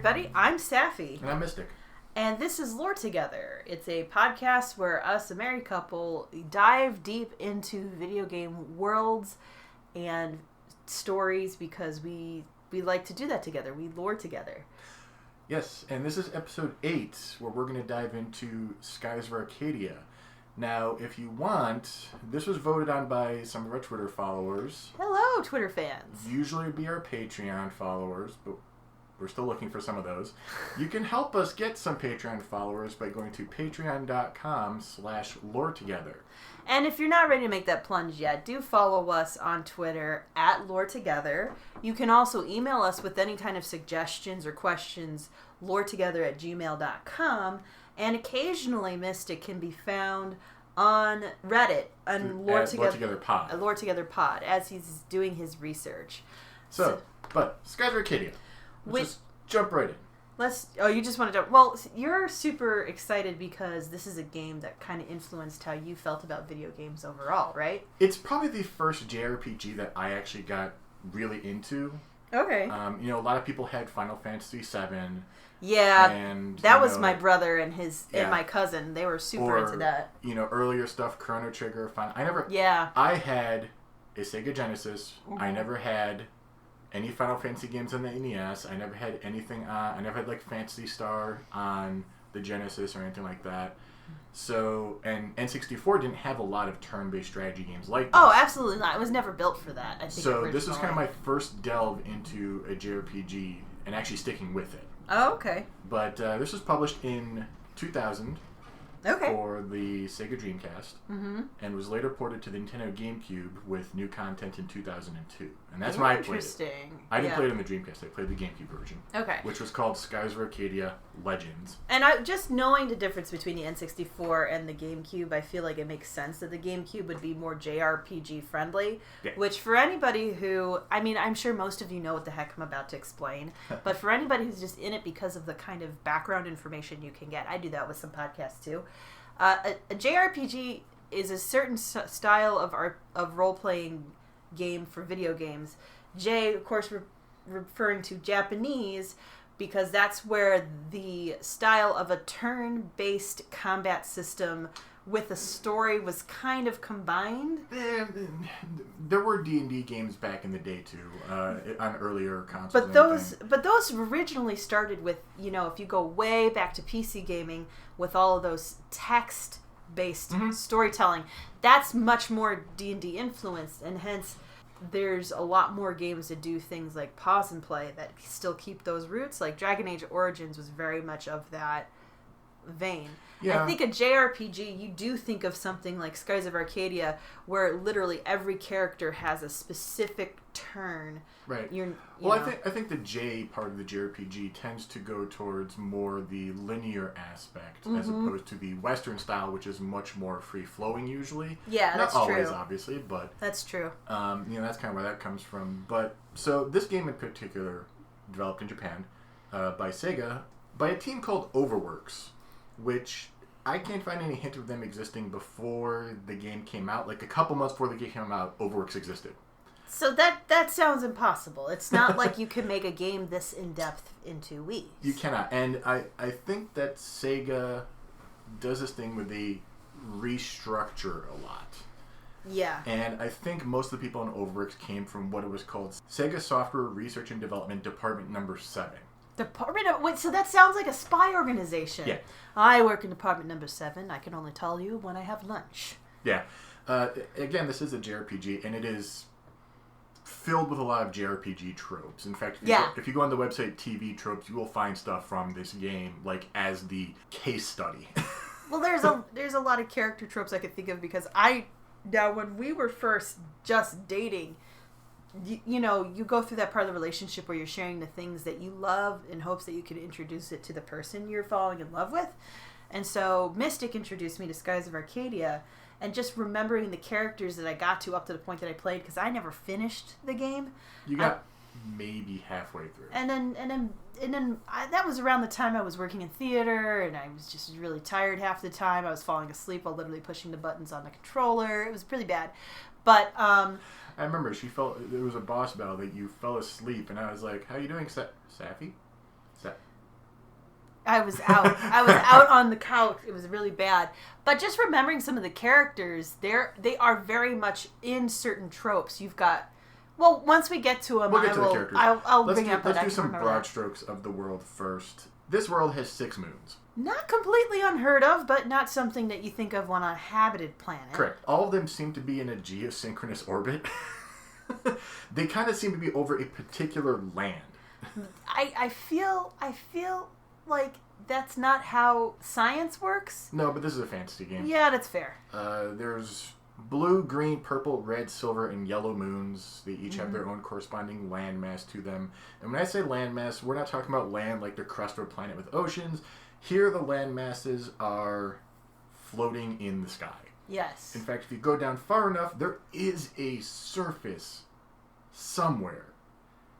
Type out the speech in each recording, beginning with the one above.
everybody. I'm Safi. And I'm Mystic. And this is Lore Together. It's a podcast where us, a married couple, dive deep into video game worlds and stories because we like to do that together. We lore together. Yes, and this is episode 8, where we're going to dive into Skies of Arcadia. Now, if you want, this was voted on by some of our Twitter followers. Hello, Twitter fans. Usually it'd be our Patreon followers, but we're still looking for some of those. You can help us get some Patreon followers by going to patreon.com/loretogether. And if you're not ready to make that plunge yet, do follow us on Twitter @LoreTogether. You can also email us with any kind of suggestions or questions, loretogether@gmail.com. And occasionally, Mystic can be found on Reddit on Lore Together Pod. Lore Together Pod, as he's doing his research. But Skies of Arcadia. Let's just jump right in. You just want to jump. Well, you're super excited because this is a game that kind of influenced how you felt about video games overall, right? It's probably the first JRPG that I actually got really into. Okay. A lot of people had Final Fantasy VII. Yeah, and that was my brother and my cousin. They were super into that. Earlier stuff, Chrono Trigger. Yeah. I had a Sega Genesis. Mm-hmm. I never had any Final Fantasy games on the NES. I never had anything on. I never had Phantasy Star on the Genesis or anything like that. So, and N64 didn't have a lot of turn-based strategy games like this. Oh, absolutely not. It was never built for that, I think. So this was kind of my first delve into a JRPG and actually sticking with it. Oh, okay. But this was published in 2000 for the Sega Dreamcast, and was later ported to the Nintendo GameCube with new content in 2002. And that's when I played it. Interesting. I didn't play it on the Dreamcast. I played the GameCube version. Okay. Which was called Skies of Arcadia Legends. And just knowing the difference between the N64 and the GameCube, I feel like it makes sense that the GameCube would be more JRPG friendly. Yeah. Which for anybody who, I'm sure most of you know what the heck I'm about to explain, but for anybody who's just in it because of the kind of background information you can get, I do that with some podcasts too. A JRPG is a certain style of role-playing game for video games. J, of course, referring to Japanese, because that's where the style of a turn-based combat system with a story was kind of combined. There were D&D games back in the day too, on earlier consoles. But those originally started with, if you go way back to PC gaming, with all of those text-based storytelling, that's much more D&D influenced, and hence there's a lot more games that do things like pause and play that still keep those roots. Like Dragon Age Origins was very much of that vein. Yeah. I think a JRPG, you do think of something like Skies of Arcadia, where literally every character has a specific turn. Right. I think the J part of the JRPG tends to go towards more the linear aspect as opposed to the Western style, which is much more free-flowing usually. Yeah, that's true. Not always, obviously, but... That's true. That's kind of where that comes from. But, so this game in particular, developed in Japan by Sega, by a team called Overworks, which I can't find any hint of them existing before the game came out. Like a couple months before the game came out, Overworks existed. So that sounds impossible. It's not like you can make a game this in-depth in 2 weeks. You cannot. And I think that Sega does this thing where they restructure a lot. Yeah. And I think most of the people in Overworks came from what it was called Sega Software Research and Development Department Number 7. So that sounds like a spy organization. Yeah. I work in Department Number 7. I can only tell you when I have lunch. Yeah. Again, this is a JRPG, and it is filled with a lot of JRPG tropes. In fact, if you go on the website TV Tropes, you will find stuff from this game, as the case study. Well, there's a lot of character tropes I could think of because when we were first just dating, you go through that part of the relationship where you're sharing the things that you love in hopes that you could introduce it to the person you're falling in love with. And so Mystic introduced me to Skies of Arcadia, and just remembering the characters that I got to up to the point that I played, because I never finished the game. You got maybe halfway through. And then that was around the time I was working in theater, and I was just really tired half the time. I was falling asleep while literally pushing the buttons on the controller. It was pretty bad. But I remember there was a boss battle that you fell asleep, and I was like, "How you doing, Safi?" I was out. I was out on the couch. It was really bad. But just remembering some of the characters, they are very much in certain tropes. You've got... Well, once we get to them, we'll get to the characters. I'll bring up... Let's do some broad strokes of the world first. This world has 6 moons. Not completely unheard of, but not something that you think of on a habited planet. Correct. All of them seem to be in a geosynchronous orbit. They kind of seem to be over a particular land. I feel like that's not how science works. No, but this is a fantasy game. Yeah, that's fair. There's blue, green, purple, red, silver, and yellow moons. They each have their own corresponding landmass to them. And when I say landmass, we're not talking about land like the crust of a planet with oceans. Here, the land masses are floating in the sky. Yes. In fact, if you go down far enough, there is a surface somewhere.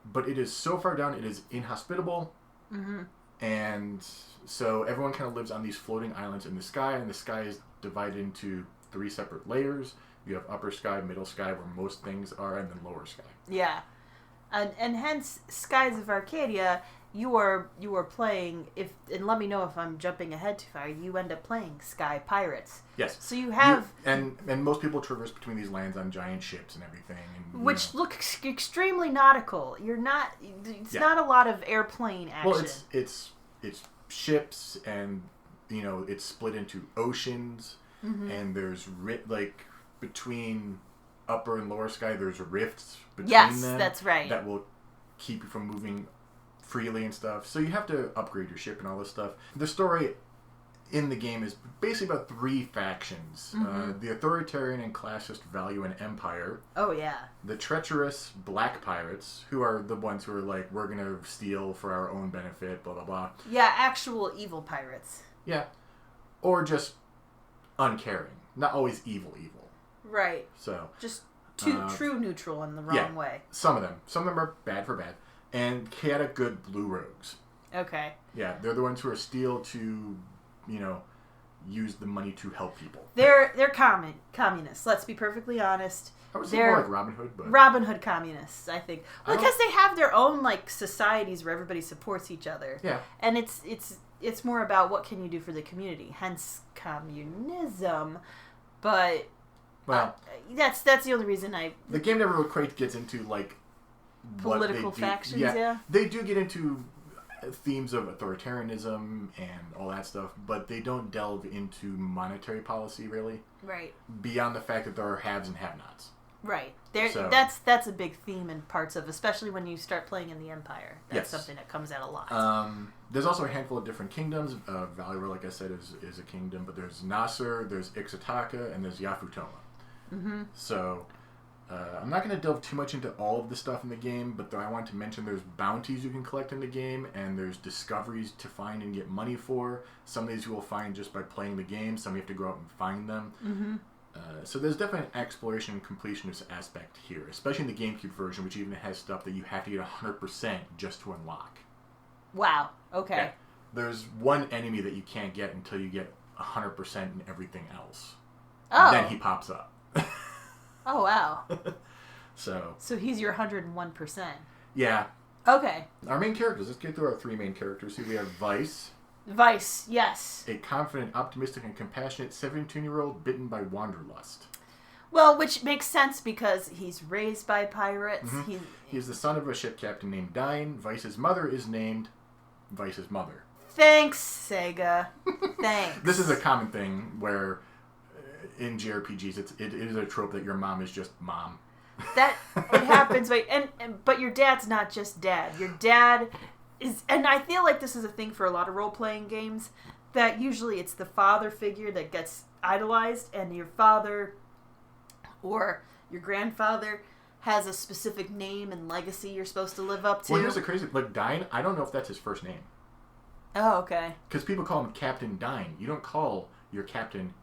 But it is so far down, it is inhospitable. Mm-hmm. And so everyone kind of lives on these floating islands in the sky, and the sky is divided into 3 separate layers. You have upper sky, middle sky, where most things are, and then lower sky. Yeah. And hence, Skies of Arcadia, you are playing, and let me know if I'm jumping ahead too far, you end up playing Sky Pirates. Yes. So you have... And most people traverse between these lands on giant ships and everything. And, which looks extremely nautical. It's not a lot of airplane action. Well, it's ships, and, it's split into oceans, and there's, between upper and lower sky, there's rifts between them. Yes, that's right. That will keep you from moving freely and stuff. So you have to upgrade your ship and all this stuff. The story in the game is basically about 3 factions. The authoritarian and classist Value and Empire. Oh, yeah. The treacherous Black Pirates, who are the ones who are like, we're going to steal for our own benefit, blah, blah, blah. Yeah, actual evil pirates. Yeah. Or just uncaring. Not always evil. Right. So just true neutral in the wrong way. Some of them. Some of them are bad for bad. And chaotic good blue rogues. Okay. Yeah, they're the ones who are steal to, use the money to help people. They're communists. Let's be perfectly honest. I would say more like Robin Hood, but Robin Hood communists, I think. Well, because they have their own societies where everybody supports each other. Yeah. And it's more about what can you do for the community, hence communism. But that's the only reason the game never quite gets into political factions. Yeah, they do get into themes of authoritarianism and all that stuff, but they don't delve into monetary policy really. Right. Beyond the fact that there are haves and have-nots. Right. That's a big theme in parts of, especially when you start playing in the Empire. That's something that comes out a lot. There's also a handful of different kingdoms. Valuer, like I said, is a kingdom, but there's Nasser, there's Ixataka, and there's Yafutoma. Mm-hmm. So I'm not going to delve too much into all of the stuff in the game, but I want to mention there's bounties you can collect in the game, and there's discoveries to find and get money for. Some of these you will find just by playing the game. Some you have to go out and find them. Mm-hmm. So there's definitely an exploration and completionist aspect here, especially in the GameCube version, which even has stuff that you have to get 100% just to unlock. Wow. Okay. Yeah. There's one enemy that you can't get until you get 100% in everything else. Oh. And then he pops up. Oh, wow. So he's your 101%. Yeah. Okay. Our main characters. Let's get through our 3 main characters. Here we have Vice. Vice, yes. A confident, optimistic, and compassionate 17-year-old bitten by wanderlust. Well, which makes sense because he's raised by pirates. Mm-hmm. He's the son of a ship captain named Dine. Vice's mother is named Vice's mother. Thanks, Sega. Thanks. This is a common thing where in JRPGs it is a trope that your mom is just mom. That it happens, right? But your dad's not just dad. Your dad is, and I feel like this is a thing for a lot of role-playing games, that usually it's the father figure that gets idolized, and your father or your grandfather has a specific name and legacy you're supposed to live up to. Well, here's the crazy, Dine, I don't know if that's his first name. Oh, okay. Because people call him Captain Dine. You don't call your captain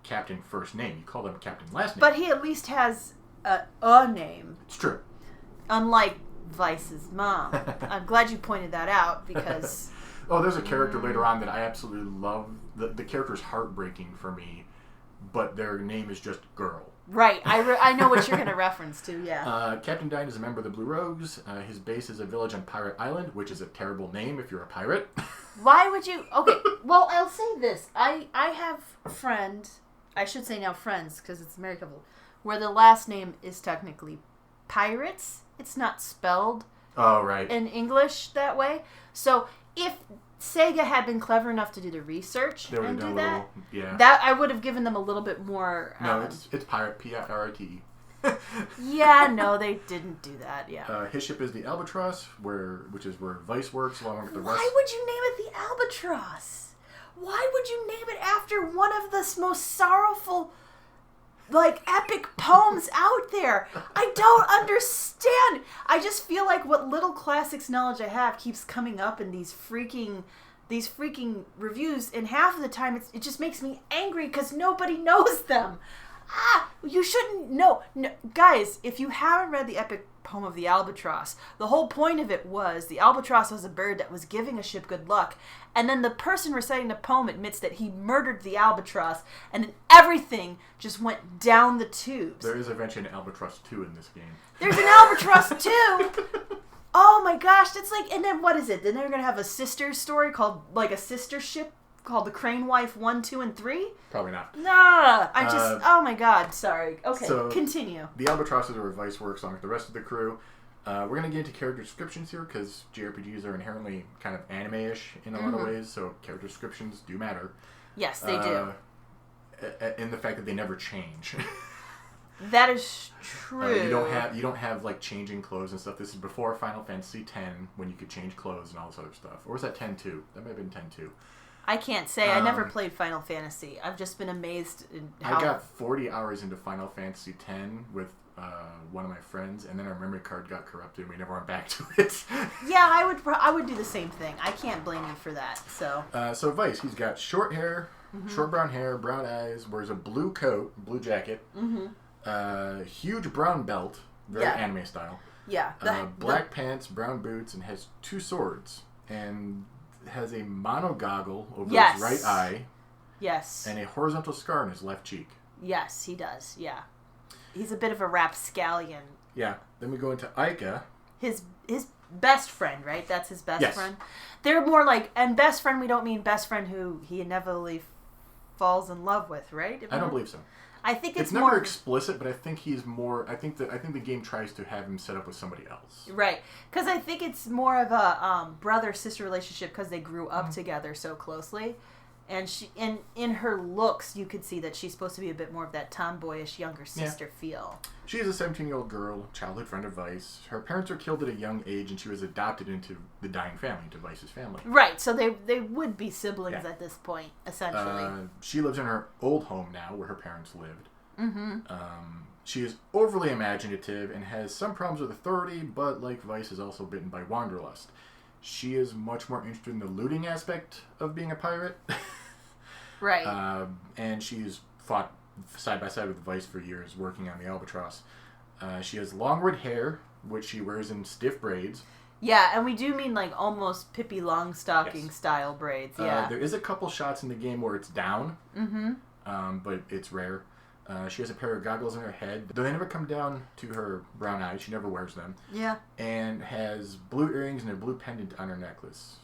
first name. You call them captain last name. But he at least has a name. It's true. Unlike Vice's mom. I'm glad you pointed that out because... Oh, there's a character later on that I absolutely love. The character's heartbreaking for me, but their name is just Girl. Right. I know what you're going to reference to, yeah. Captain Dine is a member of the Blue Rogues. His base is a village on Pirate Island, which is a terrible name if you're a pirate. Why would you? Okay, well, I'll say this. I have friends, I should say now friends, because it's a married couple, where the last name is technically Pirates. It's not spelled in English that way. So if Sega had been clever enough to do the research and do that, that I would have given them a little bit more... No, it's Pirate, P-I-R-I-T-E. Yeah, no, they didn't do that, yeah. His ship is the Albatross, which is where Vice works, along with the rest. Why would you name it the Albatross? Why would you name it after one of the most sorrowful, epic poems out there? I don't understand. I just feel like what little classics knowledge I have keeps coming up in these freaking reviews, and half of the time it just makes me angry because nobody knows them. You shouldn't know. No, guys, if you haven't read the epic poem of the Albatross, the whole point of it was the Albatross was a bird that was giving a ship good luck, and then the person reciting the poem admits that he murdered the Albatross, and then everything just went down the tubes. There is eventually an Albatross 2 in this game. There's an Albatross 2? Oh my gosh, that's and then what is it? Then they're going to have a sister story called, a sister ship called the Crane Wife 1, 2, and 3? Probably not. Nah, oh my god, sorry. Okay, so continue. The Albatross is where Vice works along with the rest of the crew. We're going to get into character descriptions here because JRPGs are inherently kind of anime-ish in a lot of ways, so character descriptions do matter. Yes, they do. And the fact that they never change. That is true. You don't have changing clothes and stuff. This is before Final Fantasy X when you could change clothes and all this other stuff. Or was that 10-2? That might have been 10-2. I can't say. I never played Final Fantasy. I've just been amazed in how... I got 40 hours into Final Fantasy X with one of my friends, and then our memory card got corrupted, and we never went back to it. Yeah, I would do the same thing. I can't blame you for that. So Vice, he's got short hair, short brown hair, brown eyes, wears a blue coat, blue jacket, huge brown belt, very anime style. Yeah. Black pants, brown boots, and has 2 swords, and has a mono goggle over his right eye. Yes. And a horizontal scar on his left cheek. Yes, he does. Yeah. He's a bit of a rapscallion. Yeah. Then we go into Ica. His best friend, right? That's his best yes. friend. They're more and best friend, we don't mean best friend who he inevitably falls in love with, right? I don't believe so. I think it's never explicit, but I think he's more. I think the game tries to have him set up with somebody else. Right, because I think it's more of a brother-sister relationship because they grew up together so closely, and in her looks you could see that she's supposed to be a bit more of that tomboyish younger sister feel. She is a 17-year-old girl, childhood friend of Vice. Her parents were killed at a young age, and she was adopted into the dying family, into Vice's family. Right, so they would be siblings at this point, essentially. She lives in her old home now, where her parents lived. She is overly imaginative and has some problems with authority, but like Vice is also bitten by wanderlust. She is much more interested in the looting aspect of being a pirate. Right. And she's fought side by side with Vice for years, working on the Albatross. She has long red hair, which she wears in stiff braids. Yeah, and we do mean almost Pippi Longstocking style braids. Yeah. There is a couple shots in the game where it's down, but it's rare. She has a pair of goggles in her head. They never come down to her brown eyes. She never wears them. Yeah. And has blue earrings and a blue pendant on her necklace.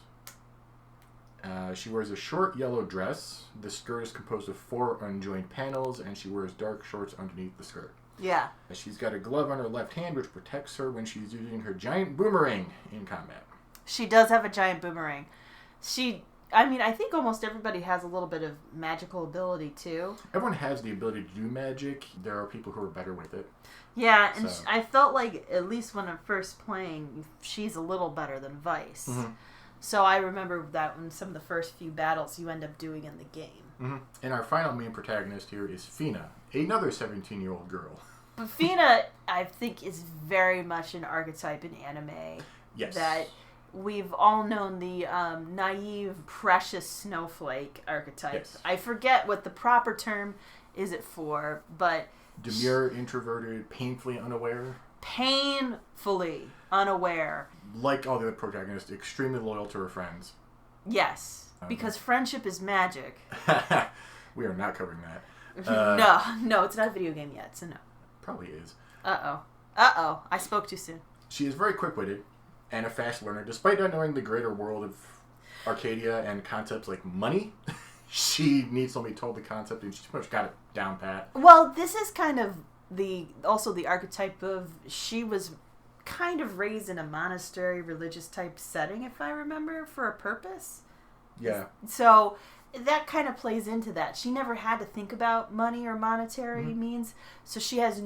She wears a short yellow dress. The skirt is composed of 4 unjoined panels, and she wears dark shorts underneath the skirt. Yeah. She's got a glove on her left hand, which protects her when she's using her giant boomerang in combat. She does have a giant boomerang. I think almost everybody has a little bit of magical ability, too. Everyone has the ability to do magic. There are people who are better with it. Yeah, and I felt like, at least when I'm first playing, she's a little better than Vice. So I remember that in some of the first few battles you end up doing in the game. And our final main protagonist here is Fina, another 17-year-old girl. But Fina, I think, is very much an archetype in anime. Yes. That we've all known the naive, precious snowflake archetype. Yes. I forget what the proper term is it for, but... Demure, introverted, painfully unaware. Painfully unaware. Like all the other protagonists, extremely loyal to her friends. Yes, because friendship is magic. We are not covering that. No, it's not a video game yet, so no. Probably is. Uh-oh, I spoke too soon. She is very quick-witted and a fast learner, despite not knowing the greater world of Arcadia and concepts like money. She needs somebody told the concept, and she's pretty much got it down pat. Well, this is kind of the archetype of, she was kind of raised in a monastery religious type setting, if I remember, for a purpose. Yeah. So that kind of plays into that. She never had to think about money or monetary means, so she has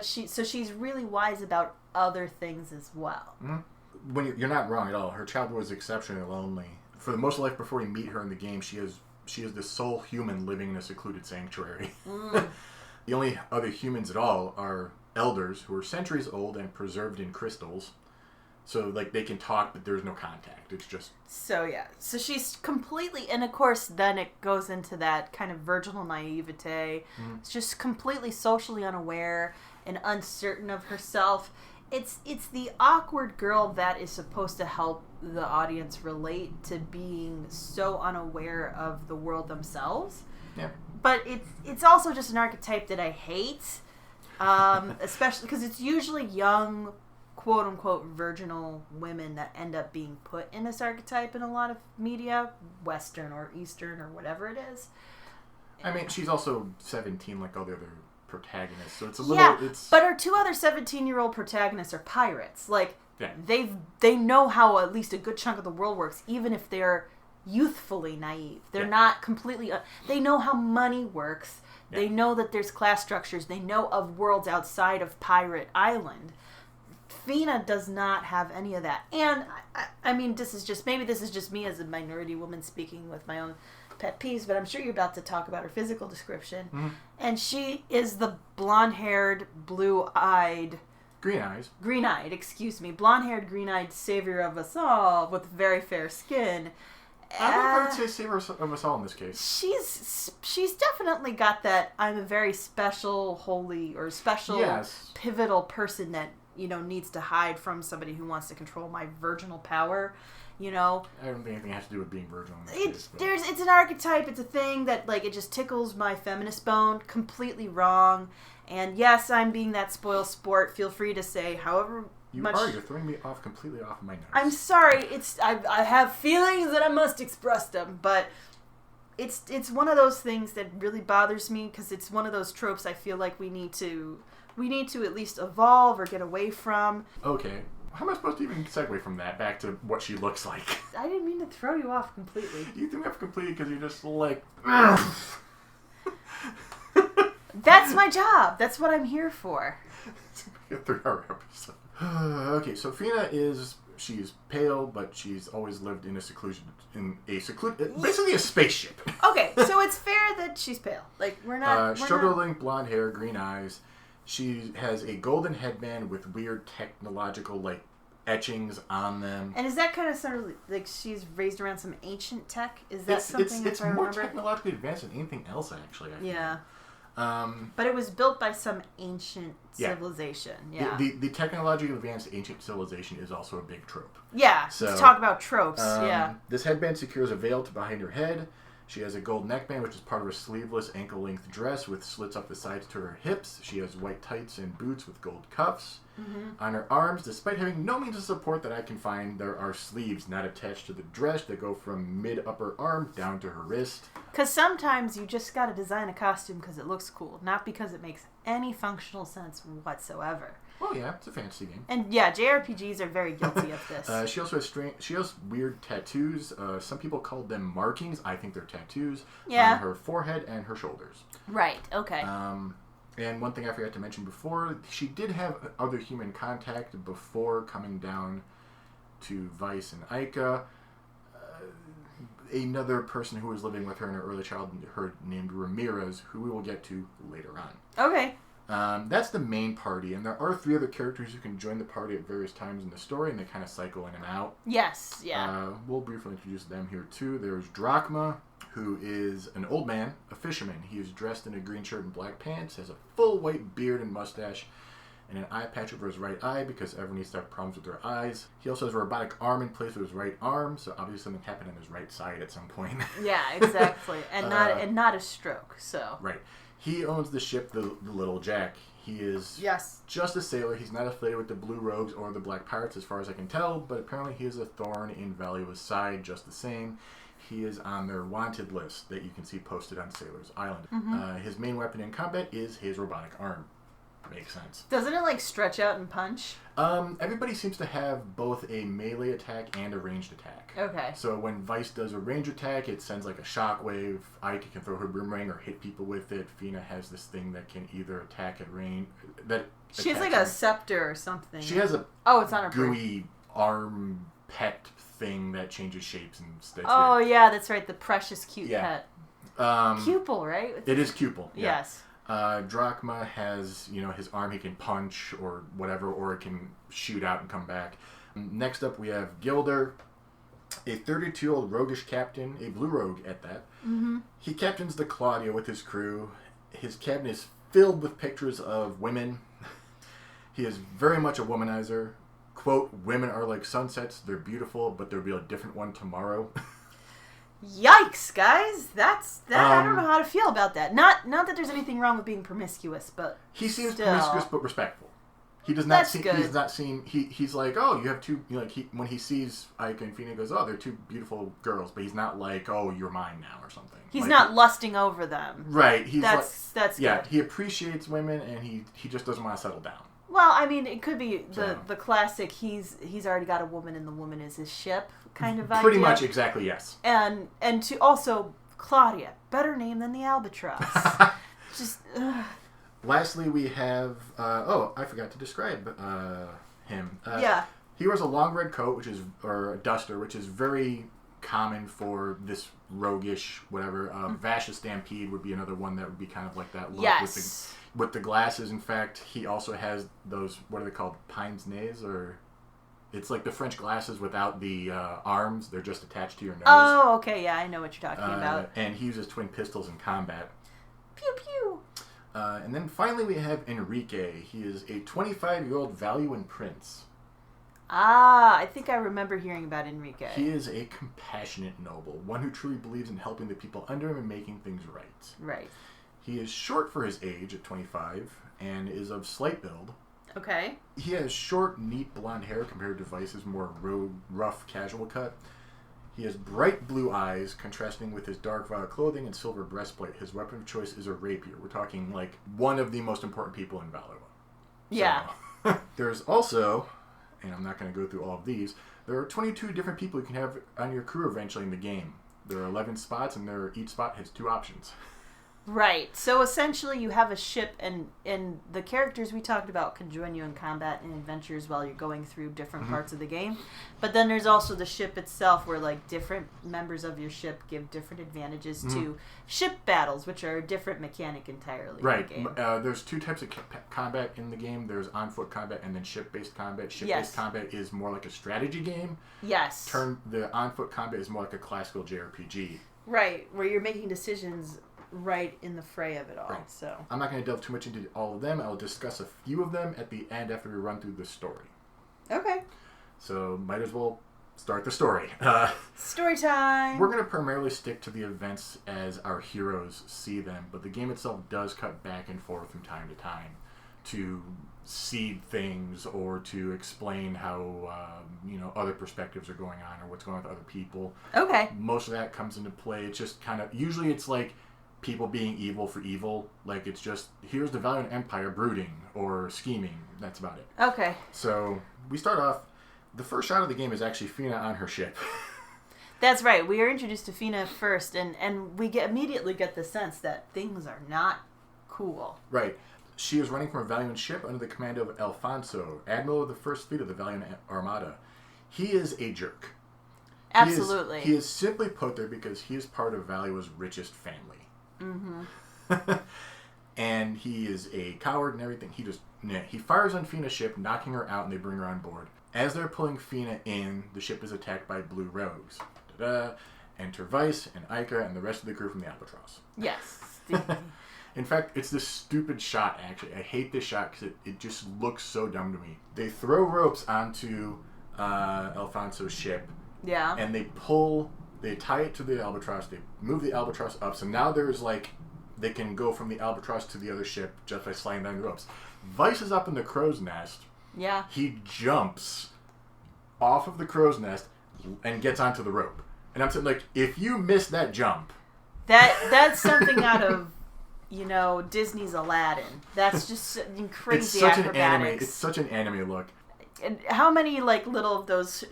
she's really wise about other things as well. Mm-hmm. When you're not wrong at all. Her childhood was exceptionally lonely. For the most of life before you meet her in the game, she is the sole human living in a secluded sanctuary. The only other humans at all are elders who are centuries old and preserved in crystals. So, like, they can talk, but there's no contact. It's just... So, yeah. So she's completely... And, of course, then it goes into that kind of virginal naivete. It's just completely socially unaware and uncertain of herself. It's the awkward girl that is supposed to help the audience relate to being so unaware of the world themselves. Yeah. But it's also just an archetype that I hate, especially because it's usually young, quote-unquote, virginal women that end up being put in this archetype in a lot of media, Western or Eastern or whatever it is. I mean, she's also 17 like all the other protagonists, so it's a little... Yeah, but our two other 17-year-old protagonists are pirates. Like, yeah. They know how at least a good chunk of the world works, even if they're youthfully naive. They're not completely... they know how money works. Yeah. They know that there's class structures. They know of worlds outside of Pirate Island. Fina does not have any of that. And, I mean, this is just me as a minority woman speaking with my own pet peeves, but I'm sure you're about to talk about her physical description. Mm-hmm. And she is the blonde-haired, blue-eyed... Blonde-haired, green-eyed savior of us all with very fair skin. I would say savior of us all in this case. She's definitely got that I'm a very special, holy, or special, pivotal person that, needs to hide from somebody who wants to control my virginal power. I don't think anything has to do with being virginal in this case. It's an archetype. It's a thing that, like, it just tickles my feminist bone. Completely wrong. And yes, I'm being that spoil sport. Feel free to say however much... You're throwing me completely off of my notes. I'm sorry. I have feelings and I must express them. But it's one of those things that really bothers me because it's one of those tropes I feel like we need to at least evolve or get away from. Okay. How am I supposed to even segue from that back to what she looks like? I didn't mean to throw you off completely. You threw me off completely because you're just like... That's my job. That's what I'm here for. It's going to be a 3-hour episode. Okay, so Fina she's pale, but she's always lived in basically a spaceship. Okay, so it's fair that she's pale. Like, we're not... Sugar-linked blonde hair, green eyes. She has a golden headband with weird technological, like, etchings on them. And is that kind of sort of like she's raised around some ancient tech? Is that something it's more technologically advanced than anything else, actually. I yeah. But it was built by some ancient civilization. Yeah. The technologically advanced ancient civilization is also a big trope. Yeah. So, let's talk about tropes. Yeah. This headband secures a veil to behind her head. She has a gold neckband, which is part of her sleeveless ankle-length dress with slits up the sides to her hips. She has white tights and boots with gold cuffs. Mm-hmm. On her arms, despite having no means of support that I can find, there are sleeves not attached to the dress that go from mid-upper arm down to her wrist. Because sometimes you just got to design a costume because it looks cool, not because it makes any functional sense whatsoever. Oh yeah, it's a fantasy game. And yeah, JRPGs are very guilty of this. She also has weird tattoos. Some people call them markings. I think they're tattoos. Yeah. On her forehead and her shoulders. Right. Okay. And one thing I forgot to mention before, she did have other human contact before coming down to Vice and Ica. Another person who was living with her in her early childhood named Ramirez, who we will get to later on. Okay. That's the main party, and there are 3 other characters who can join the party at various times in the story, and they kind of cycle in and out. Yes, yeah. We'll briefly introduce them here, too. There's Drachma, who is an old man, a fisherman. He is dressed in a green shirt and black pants, has a full white beard and mustache, and an eye patch over his right eye because everyone needs to have problems with their eyes. He also has a robotic arm in place with his right arm, so obviously something happened on his right side at some point. Yeah, exactly. And not a stroke, so... Right. He owns the ship, the Little Jack. He is Yes. just a sailor. He's not affiliated with the Blue Rogues or the Black Pirates, as far as I can tell, but apparently he is a thorn in Valua's side just the same. He is on their wanted list that you can see posted on Sailor's Island. His main weapon in combat is his robotic arm. Makes sense. Doesn't it, like, stretch out and punch? Everybody seems to have both a melee attack and a ranged attack. Okay. So when Vice does a ranged attack, it sends like a shockwave. Ike can throw her boomerang or hit people with it. Fina has this thing that can either attack at range. She has like a scepter or something. She has a it's on her gooey arm pet thing that changes shapes and stuff. Oh yeah, that's right. The precious cute pet. Cupel, right? It is Cupel. Yeah. Yes. Drachma has, his arm he can punch or whatever, or it can shoot out and come back. Next up, we have Gilder, a 32-year-old roguish captain, a blue rogue at that. Mm-hmm. He captains the Claudia with his crew. His cabin is filled with pictures of women. He is very much a womanizer. Quote, women are like sunsets. They're beautiful, but there'll be a different one tomorrow. Yikes, guys! I don't know how to feel about that. Not that there's anything wrong with being promiscuous, but he seems still. promiscuous but respectful. He does not That's good. He's not seen. He's like, oh, you have two. When he sees Ike and Fina, he goes, oh, they're two beautiful girls. But he's not like, oh, you're mine now or something. He's like, not lusting over them. Right. That's yeah. good. He appreciates women and he just doesn't want to settle down. Well, I mean, it could be the classic. He's already got a woman, and the woman is his ship kind of idea. Pretty much, exactly. Yes. And to also Claudia, better name than the albatross. Just. Lastly, we have. I forgot to describe him. Yeah. He wears a long red coat, or a duster, which is very common for this roguish whatever. Vasha Stampede would be another one that would be kind of like that look. Yes. With the glasses. In fact, he also has those, what are they called? Pince nez, or it's like the French glasses without the arms. They're just attached to your nose. Oh, okay, yeah, I know what you're talking about. And he uses twin pistols in combat. Pew pew. And then finally we have Enrique. He is a 25-year-old Valuan prince. I think I remember hearing about Enrique. He is a compassionate noble, one who truly believes in helping the people under him and making things right. Right. He is short for his age at 25 and is of slight build. Okay. He has short, neat blonde hair compared to Vice's more rough, casual cut. He has bright blue eyes, contrasting with his dark violet clothing and silver breastplate. His weapon of choice is a rapier. We're talking like one of the most important people in Valua. Yeah. So, there's also, and I'm not going to go through all of these, there are 22 different people you can have on your crew eventually in the game. There are 11 spots, and each spot has 2 options. Right. So essentially you have a ship, and the characters we talked about can join you in combat and adventures while you're going through different parts of the game. But then there's also the ship itself, where like different members of your ship give different advantages to ship battles, which are a different mechanic entirely. Right. In the game. There's 2 types of combat in the game. There's on-foot combat and then ship-based combat. Ship-based combat is more like a strategy game. Yes. The on-foot combat is more like a classical JRPG. Right, where you're making decisions right in the fray of it all. Right. So I'm not going to delve too much into all of them. I'll discuss a few of them at the end after we run through the story. Okay. So might as well start the story. Story time! We're going to primarily stick to the events as our heroes see them, but the game itself does cut back and forth from time to time to seed things or to explain how other perspectives are going on or what's going on with other people. Okay. Most of that comes into play. It's just kind of, usually it's like people being evil for evil. Like, it's just, here's the Valiant Empire brooding or scheming. That's about it. Okay. So, we start off, the first shot of the game is actually Fina on her ship. That's right. We are introduced to Fina first, and we immediately get the sense that things are not cool. Right. She is running from a Valiant ship under the command of Alfonso, Admiral of the First Fleet of the Valiant Armada. He is a jerk. Absolutely. He is simply put there because he is part of Valua's richest family. Mm-hmm. And he is a coward and everything. He fires on Fina's ship, knocking her out, and they bring her on board. As they're pulling Fina in, the ship is attacked by blue rogues. Enter Vice and Ica and the rest of the crew from the Albatross. Yes. In fact, it's this stupid shot, actually. I hate this shot because it just looks so dumb to me. They throw ropes onto Alfonso's ship. Yeah. And they tie it to the Albatross. They move the Albatross up. So now there's like they can go from the Albatross to the other ship just by sliding down the ropes. Vice is up in the crow's nest. Yeah. He jumps off of the crow's nest and gets onto the rope. And I'm saying, like, if you miss that jump... That's something out of, Disney's Aladdin. That's just crazy acrobatics. It's such an anime look. And how many, little of those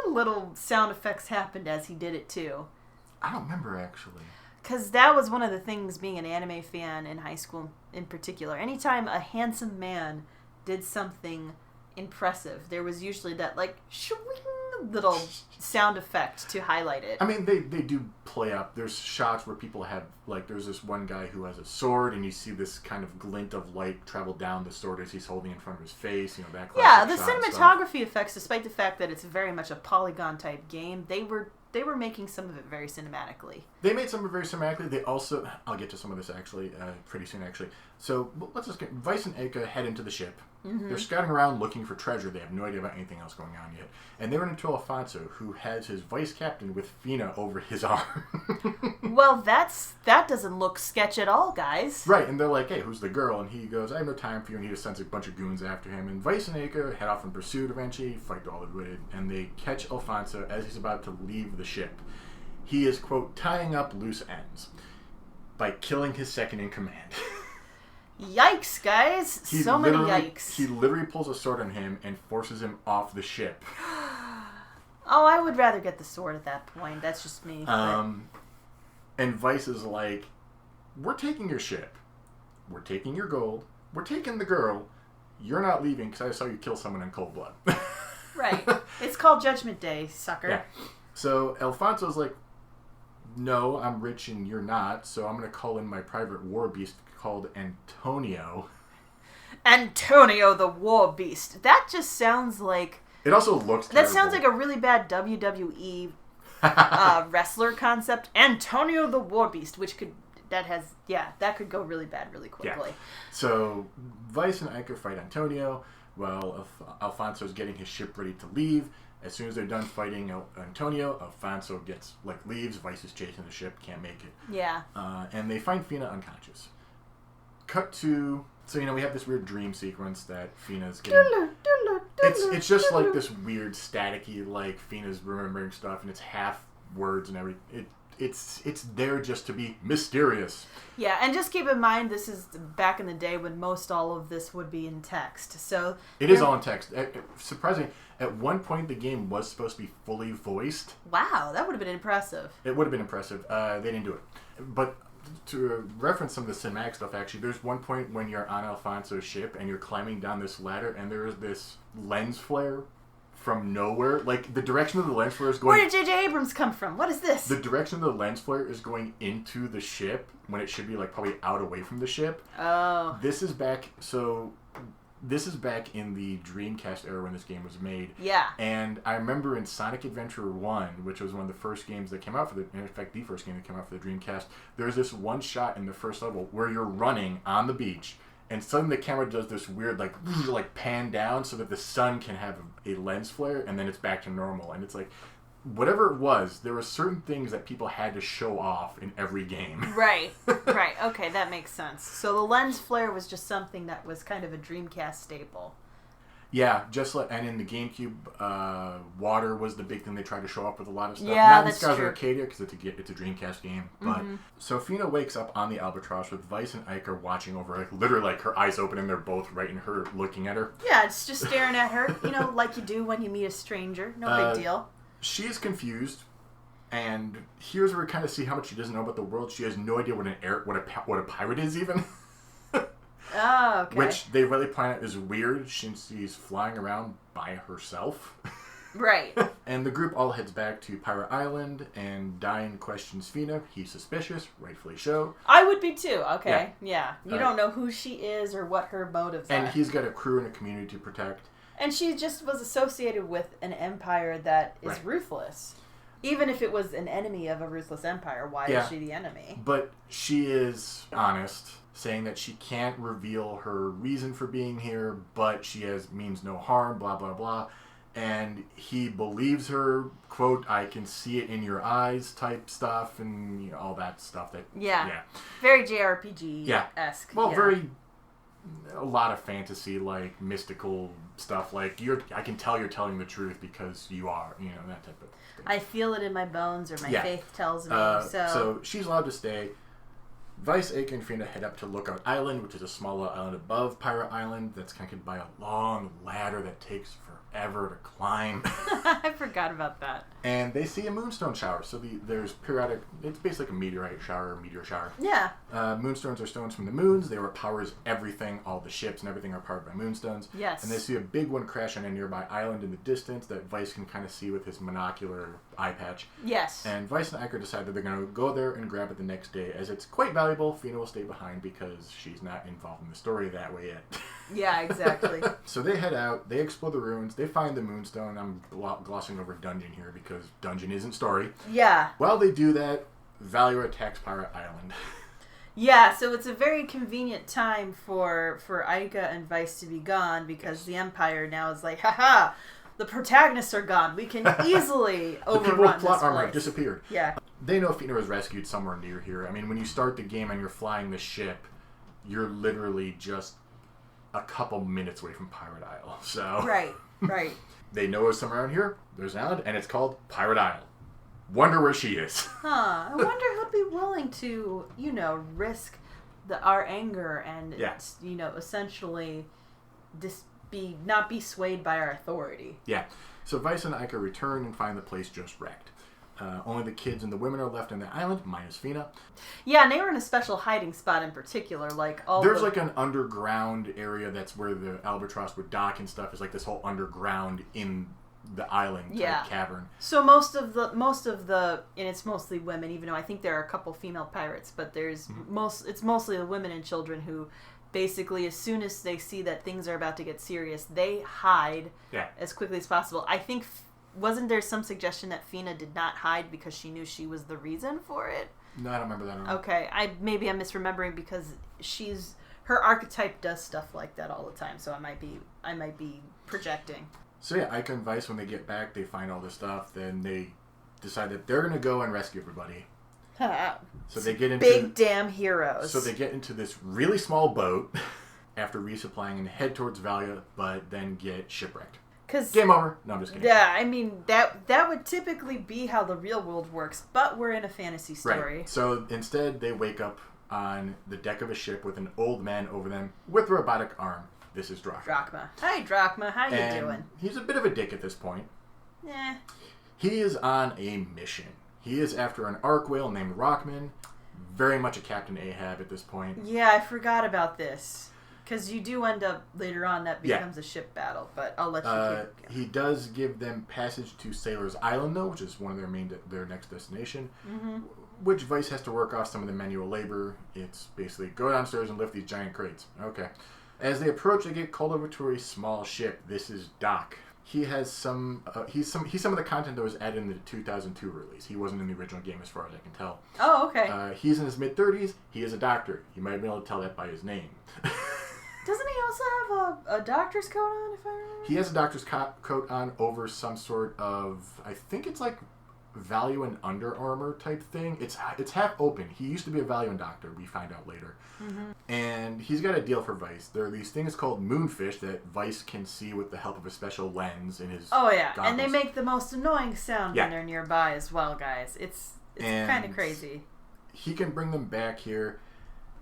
little sound effects happened as he did it, too? I don't remember, actually. Because that was one of the things, being an anime fan in high school in particular. Anytime a handsome man did something impressive, there was usually that, little sound effect to highlight it. I mean, they do play up. There's shots where people have, there's this one guy who has a sword, and you see this kind of glint of light travel down the sword as he's holding in front of his face, that classic Yeah, the shot cinematography effects, despite the fact that it's very much a polygon-type game, they were making some of it very cinematically. They made some of it very cinematically. They also... I'll get to some of this, actually, pretty soon, actually. So, let's just get... Vice and Eka head into the ship. Mm-hmm. They're scouting around looking for treasure. They have no idea about anything else going on yet. And they run into Alfonso, who has his vice captain with Fina over his arm. Well, that doesn't look sketch at all, guys. Right, and they're like, hey, who's the girl? And he goes, I have no time for you. And he just sends a bunch of goons after him. And Vice and Eka head off in pursuit eventually, fight all the way, and they catch Alfonso as he's about to leave the ship. He is, quote, tying up loose ends by killing his second in command. Yikes, guys. So many yikes. He literally pulls a sword on him and forces him off the ship. Oh, I would rather get the sword at that point. That's just me. And Vice is like, we're taking your ship. We're taking your gold. We're taking the girl. You're not leaving because I saw you kill someone in cold blood. Right. It's called Judgment Day, sucker. Yeah. So Alfonso's like, no, I'm rich and you're not, so I'm going to call in my private war beast called Antonio. Antonio the War Beast. That just sounds like... It also looks terrible. That sounds like a really bad WWE wrestler concept. Antonio the War Beast, that could go really bad really quickly. Yeah. So Vice and Ika fight Antonio while Alfonso's getting his ship ready to leave. As soon as they're done fighting Antonio, Alfonso leaves. Vice is chasing the ship, can't make it. Yeah. And they find Fina unconscious. Cut to... So, we have this weird dream sequence that Fina's getting... It's just like this weird staticky, Fina's remembering stuff, and it's half words and everything. It's there just to be mysterious. Yeah, and just keep in mind, this is back in the day when most all of this would be in text. So it is all in text. Surprisingly, at one point the game was supposed to be fully voiced. Wow, that would have been impressive. It would have been impressive. They didn't do it. But to reference some of the cinematic stuff, actually, there's one point when you're on Alfonso's ship and you're climbing down this ladder, and there is this lens flare from nowhere. The direction of the lens flare is going... Where did J.J. Abrams come from? What is this? The direction of the lens flare is going into the ship when it should be, probably out away from the ship. Oh. This is back in the Dreamcast era when this game was made. Yeah. And I remember in Sonic Adventure 1, which was one of the first games that came out in fact, the first game that came out for the Dreamcast, there's this one shot in the first level where you're running on the beach, and suddenly the camera does this weird, pan down so that the sun can have a lens flare, and then it's back to normal. And it's whatever it was, there were certain things that people had to show off in every game. Right. Okay, that makes sense. So the lens flare was just something that was kind of a Dreamcast staple. Yeah, and in the GameCube, water was the big thing they tried to show off with a lot of stuff. Yeah, not that's in Skies true. Arcadia because it's a Dreamcast game. But So Fina wakes up on the Albatross with Vice and Ike are watching over, literally, her eyes open and they're both right in her, looking at her. Yeah, it's just staring at her, like you do when you meet a stranger. No big deal. She is confused, and here's where we kind of see how much she doesn't know about the world. She has no idea what a pirate is even. Oh, okay. Which they really point out is weird since she's flying around by herself. Right. And the group all heads back to Pirate Island, and Dine questions Fina. He's suspicious, rightfully so. I would be too. Okay. Yeah. You don't know who she is or what her motives are. And he's got a crew and a community to protect. And she just was associated with an empire that is ruthless. Even if it was an enemy of a ruthless empire, why is she the enemy? But she is honest, saying that she can't reveal her reason for being here, but she means no harm, blah, blah, blah. And he believes her, quote, I can see it in your eyes type stuff, and all that stuff. Yeah. Very JRPG-esque. Well, very, a lot of fantasy, like, mystical stuff. Like, I can tell you're telling the truth because you are, that type of thing. I feel it in my bones, or my faith tells me, So she's allowed to stay. Vice, Aka, and Fina head up to Lookout Island, which is a smaller island above Pirate Island that's connected by a long ladder that takes forever to climb. I forgot about that. And they see a moonstone shower. So there's periodic, it's basically like a meteor shower. Yeah. Moonstones are stones from the moons. They were powers everything. All the ships and everything are powered by moonstones. Yes. And they see a big one crash on a nearby island in the distance that Vice can kind of see with his monocular eye patch. Yes. And Vice and Iker decide that they're going to go there and grab it the next day. As it's quite valuable, Fina will stay behind because she's not involved in the story that way yet. Yeah, exactly. So they head out, they explore the ruins, they find the moonstone. I'm glossing over dungeon here because dungeon isn't story. Yeah. While they do that, Valor attacks Pirate Island. Yeah, so it's a very convenient time for Ica and Vice to be gone because the Empire now is like, haha, the protagonists are gone. We can easily overrun this place. The people with plot armor have disappeared. Yeah. They know Fina was rescued somewhere near here. I mean, when you start the game and you're flying the ship, you're literally just a couple minutes away from Pirate Isle. So Right. They know it's somewhere around here. There's an island, and it's called Pirate Isle. Wonder where she is. Huh. I wonder who'd be willing to, risk our anger and, essentially not be swayed by our authority. Yeah. So Vice and Ica return and find the place just wrecked. Only the kids and the women are left on the island, minus Fina. Yeah, and they were in a special hiding spot in particular. There's like an underground area that's where the Albatross would dock and stuff. It's like this whole underground in the island type cavern. So most of the, and it's mostly women, even though I think there are a couple female pirates, but there's it's mostly the women and children who basically, as soon as they see that things are about to get serious, they hide as quickly as possible. I think, wasn't there some suggestion that Fina did not hide because she knew she was the reason for it? No, I don't remember that. Okay, maybe I'm misremembering because her archetype does stuff like that all the time, so I might be projecting. So yeah, Ica and Vice, when they get back, they find all this stuff. Then they decide that they're going to go and rescue everybody. So they get into big damn heroes. So they get into this really small boat after resupplying and head towards Valia, but then get shipwrecked. Game over. No, I'm just kidding. Yeah, I mean, that would typically be how the real world works, but we're in a fantasy story. Right. So instead, they wake up on the deck of a ship with an old man over them with a robotic arm. This is Drachma. Hi, Drachma. How you doing? He's a bit of a dick at this point. Yeah. He is on a mission. He is after an arc whale named Rockman. Very much a Captain Ahab at this point. Yeah, I forgot about this. Because you do end up, later on, that becomes a ship battle. But I'll let you keep going. He does give them passage to Sailor's Island, though, which is one of their next destination. Mm-hmm. Which Vice has to work off some of the manual labor. It's basically go downstairs and lift these giant crates. Okay. As they approach, they get called over to a small ship. This is Doc. He has he's some of the content that was added in the 2002 release. He wasn't in the original game as far as I can tell. Oh, okay. He's in his mid-30s. He is a doctor. You might be able to tell that by his name. Doesn't he also have a doctor's coat on, if I remember? He has a doctor's coat on over some sort of, I think it's like Valiant Under Armour type thing. It's half open. He used to be a Valiant doctor, we find out later. Mm-hmm. And he's got a deal for Vice. There are these things called moonfish that Vice can see with the help of a special lens in his goggles. And they make the most annoying sound when they're nearby as well, guys. It's kind of crazy. He can bring them back here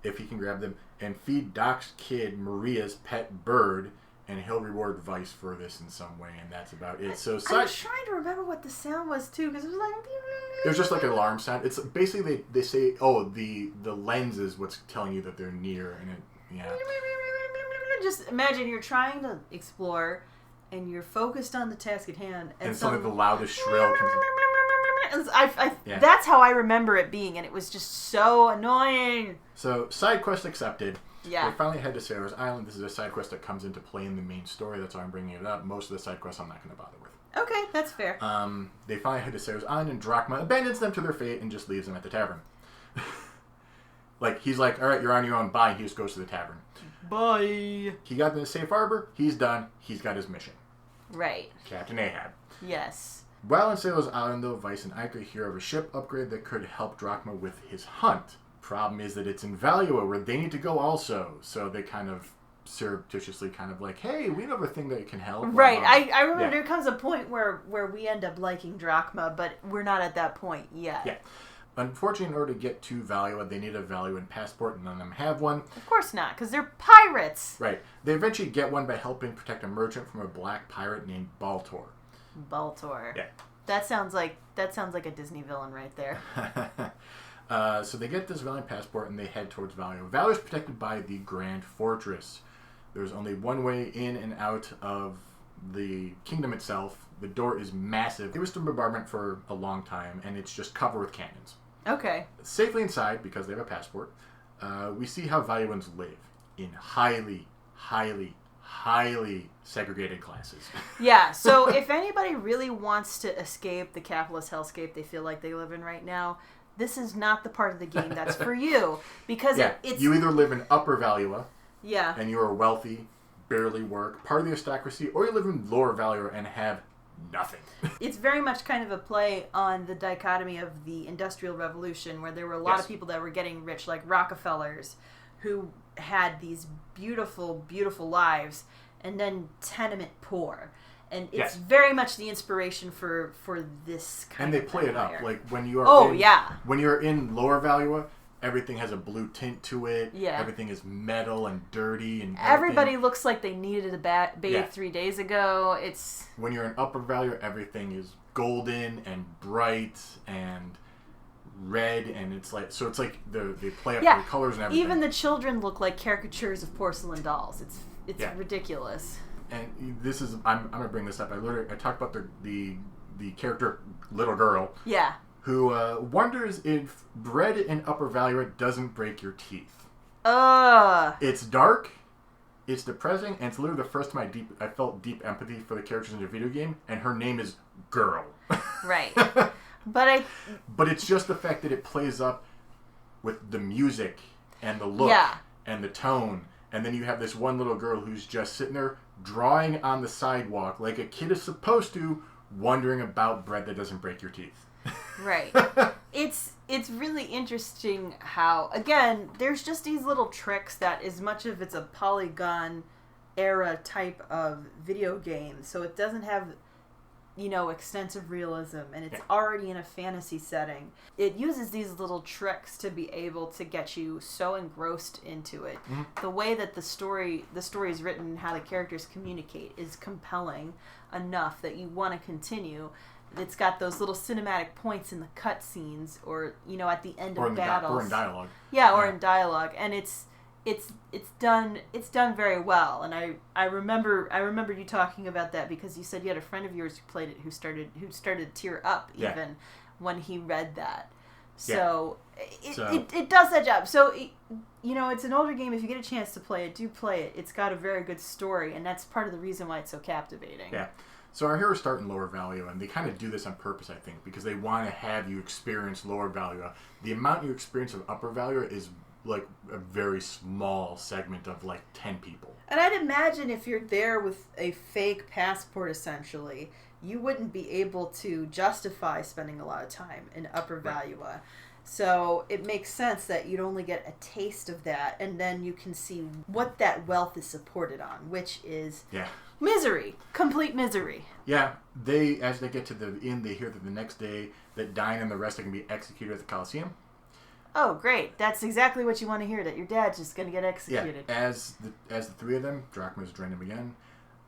if he can grab them and feed Doc's kid Maria's pet bird, and he'll reward Vice for this in some way, and that's about it. So I'm trying to remember what the sound was too, because it was like it was just like an alarm sound. It's basically they say, the lens is what's telling you that they're near, and just imagine you're trying to explore, and you're focused on the task at hand, and suddenly the loudest shrill comes in. That's how I remember it being, and it was just so annoying. So, side quest accepted. Yeah. They finally head to Sailor's Island. This is a side quest that comes into play in the main story. That's why I'm bringing it up. Most of the side quests I'm not going to bother with. Okay, that's fair. They finally head to Sailor's Island, and Drachma abandons them to their fate and just leaves them at the tavern. He's like, all right, you're on your own. Bye. He just goes to the tavern. Bye. He got in the safe harbor. He's done. He's got his mission. Right. Captain Ahab. Yes. While on Sailor's Island, though, Vice and Ica hear of a ship upgrade that could help Drachma with his hunt. Problem is that it's in Valua, where they need to go also. So they kind of surreptitiously like, hey, we know of a thing that can help. Right. I remember there comes a point where we end up liking Drachma, but we're not at that point yet. Yeah. Unfortunately, in order to get to Valua, they need a Valuan passport, and none of them have one. Of course not, because they're pirates. Right. They eventually get one by helping protect a merchant from a black pirate named Baltor. Baltor. Yeah. That sounds like a Disney villain right there. So they get this Valuan passport, and they head towards Valua. Valua is protected by the Grand Fortress. There's only one way in and out of the kingdom itself. The door is massive. It was under bombardment for a long time, and it's just covered with cannons. Okay. Safely inside, because they have a passport, we see how Valuans live in highly, highly, highly segregated classes. Yeah, so if anybody really wants to escape the capitalist hellscape they feel like they live in right now, this is not the part of the game that's for you. Because it's... You either live in Upper Valua, yeah, and you are wealthy, barely work, part of the aristocracy, or you live in Lower Valua and have nothing. It's very much kind of a play on the dichotomy of the Industrial Revolution, where there were a lot of people that were getting rich, like Rockefellers, who had these beautiful, beautiful lives, and then tenement poor. And it's very much the inspiration for this kind of And they play it up. Like when you are when you're in Lower Valua, everything has a blue tint to it. Yeah. Everything is metal and dirty and everybody looks like they needed a bathe 3 days ago. It's when you're in Upper Valua, everything is golden and bright and red, and it's like they play up the colors and everything. Even the children look like caricatures of porcelain dolls. It's ridiculous. And this is I'm gonna bring this up. I talked about the character little girl. Yeah. Who wonders if bread in Upper Valua doesn't break your teeth. It's dark, it's depressing, and it's literally the first time I felt deep empathy for the characters in the video game, and her name is Girl. Right. But it's just the fact that it plays up with the music and the look and the tone, and then you have this one little girl who's just sitting there drawing on the sidewalk like a kid is supposed to, wondering about bread that doesn't break your teeth. Right. It's really interesting how, again, there's just these little tricks that as much of it's a Polygon era type of video game, so it doesn't have, extensive realism, and it's already in a fantasy setting. It uses these little tricks to be able to get you so engrossed into it. Mm-hmm. The way that the story is written and how the characters communicate is compelling enough that you want to continue. It's got those little cinematic points in the cutscenes, or at the end of battles, or in dialogue. Yeah, or in dialogue, and it's done very well. And I remember you talking about that because you said you had a friend of yours who played it who started to tear up even when he read that. So it does that job. So it's an older game. If you get a chance to play it, do play it. It's got a very good story, and that's part of the reason why it's so captivating. Yeah. So our heroes start in Lower Valua, and they kind of do this on purpose, I think, because they want to have you experience Lower Valua. The amount you experience of Upper Valua is like a very small segment of like 10 people. And I'd imagine if you're there with a fake passport, essentially, you wouldn't be able to justify spending a lot of time in Upper Valua. Right. So it makes sense that you'd only get a taste of that, and then you can see what that wealth is supported on, which is misery, complete misery. Yeah, as they get to the inn, they hear that the next day that Diane and the rest are going to be executed at the Coliseum. Oh, great! That's exactly what you want to hear. That your dad's just going to get executed. Yeah, as the three of them, Drachma's joining them again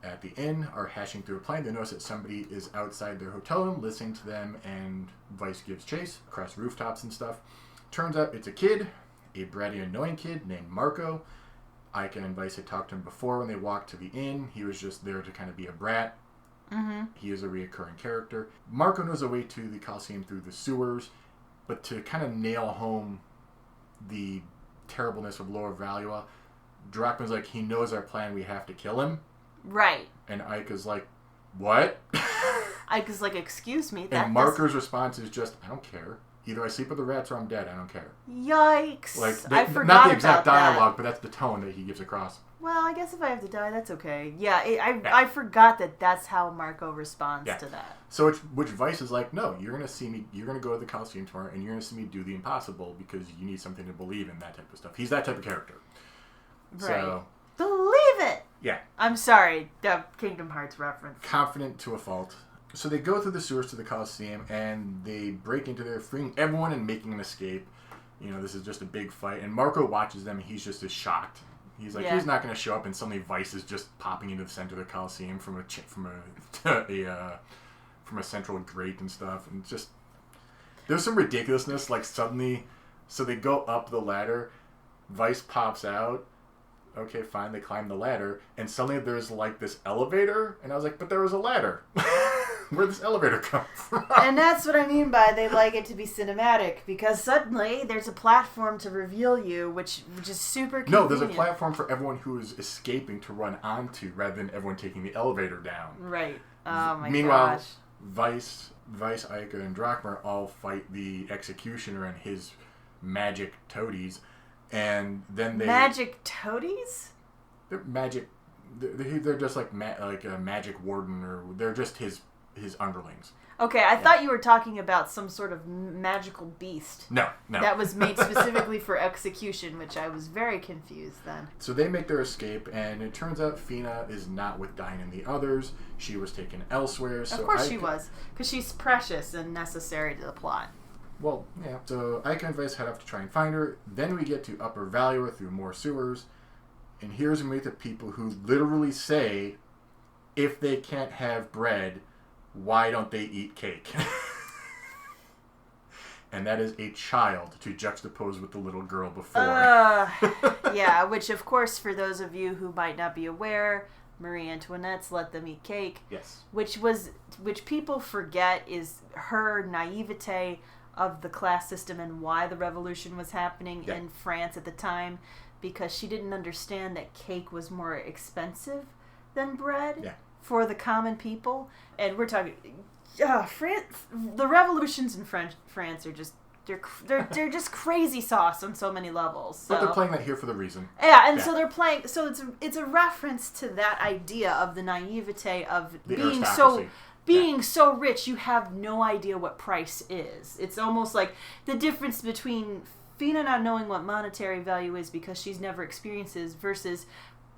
at the inn, are hashing through a plan. They notice that somebody is outside their hotel room listening to them, and Vice gives chase across rooftops and stuff. Turns out it's a kid, a bratty, annoying kid named Marco. Ika and Vice had talked to him before when they walked to the inn. He was just there to kind of be a brat. Mm-hmm. He is a reoccurring character. Marco knows a way to the Coliseum through the sewers, but to kind of nail home the terribleness of Lower Valua, Drachma's like, he knows our plan, we have to kill him. Right. And Ika's like, what? Ika's like, excuse me. And Marco's response is just, I don't care. either I sleep with the rats or I'm dead. I don't care. Yikes! Like I forgot not the exact about dialogue, that. but that's the tone that he gives across. Well, I guess if I have to die, that's okay. Yeah, I forgot that that's how Marco responds to that. So which Vice is like, no, you're gonna see me. You're gonna go to the Coliseum tomorrow, and you're gonna see me do the impossible because you need something to believe in, that type of stuff. He's that type of character. Right. So, believe it. Yeah. I'm sorry, the Kingdom Hearts reference. Confident to a fault. So they go through the sewers to the Coliseum, and they break into there, freeing everyone and making an escape. You know, this is just a big fight, and Marco watches them, and he's just as shocked. He's like, he's not going to show up, and suddenly Vice is just popping into the center of the Coliseum from a central grate and stuff, and just there's some ridiculousness. Like suddenly, so they go up the ladder, Vice pops out. Okay, fine, they climb the ladder, and suddenly there's like this elevator, and I was like, but there was a ladder. Where'd this elevator come from? And that's what I mean by they like it to be cinematic, because suddenly there's a platform to reveal you, which is super convenient. No, there's a platform for everyone who is escaping to run onto, rather than everyone taking the elevator down. Right. Oh my Meanwhile, gosh. Vice, Ica, and Drachma all fight the Executioner and his magic toadies, and then they... Magic toadies? They're magic... They're just like a magic warden, or they're just his underlings. Okay, I thought you were talking about some sort of magical beast. No. That was made specifically for execution, which I was very confused then. So they make their escape, and it turns out Fina is not with Dyne and the others. She was taken elsewhere. So of course she was, because she's precious and necessary to the plot. Well, yeah. So Ica and Vice head off to try and find her. Then we get to Upper Valuer through more sewers. And here's when we meet the people who literally say, if they can't have bread, why don't they eat cake? And that is a child to juxtapose with the little girl before. Yeah, which of course, for those of you who might not be aware, Marie Antoinette's Let Them Eat Cake. Yes. Which people forget is her naivete of the class system and why the revolution was happening in France at the time, because she didn't understand that cake was more expensive than bread for the common people. And we're talking, France. The revolutions in France are just they're just crazy sauce on so many levels. So. But they're playing that here for the reason. Yeah, and so they're playing. So it's a reference to that idea of the naivete of being so rich you have no idea what price is. It's almost like the difference between Fina not knowing what monetary value is because she's never experiences versus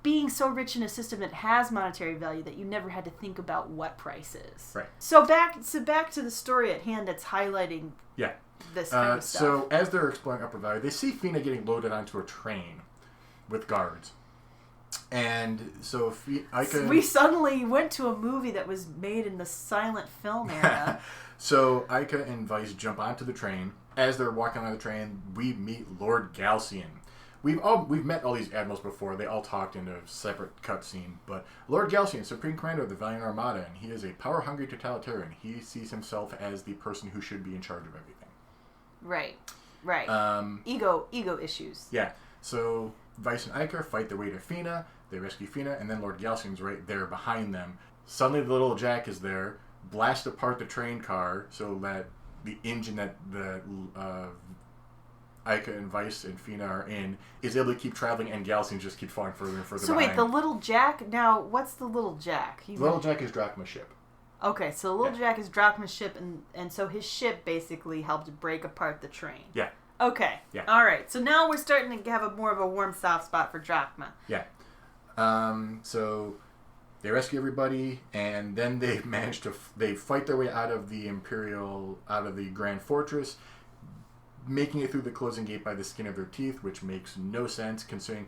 being so rich in a system that has monetary value that you never had to think about what price is. Right. So back to the story at hand that's highlighting this kind of stuff. So as they're exploring Upper Valley, they see Fina getting loaded onto a train with guards. And so we suddenly went to a movie that was made in the silent film era. So Ica and Vice jump onto the train. As they're walking on the train, we meet Lord Galcian. We've met all these admirals before. They all talked in a separate cutscene. But Lord Galcian, Supreme Commander of the Valiant Armada, and he is a power-hungry totalitarian. He sees himself as the person who should be in charge of everything. Right. Ego issues. Yeah. So Vice and Ica fight their way to Fina. They rescue Fina, and then Lord Galcian's right there behind them. Suddenly, the little Jack is there, blast apart the train car so that the engine that the Ica and Vice and Fina are in is able to keep traveling, and Galcian just keeps falling further and further behind. So wait, the little Jack? Now, what's the little Jack? Little Jack is Drachma's ship. Okay, so Little Jack is Drachma's ship, and so his ship basically helped break apart the train. Yeah. Okay. Yeah. All right. So now we're starting to have more of a warm, soft spot for Drachma. Yeah. So they rescue everybody, and then they manage to they fight their way out of the Grand Fortress, making it through the closing gate by the skin of their teeth, which makes no sense considering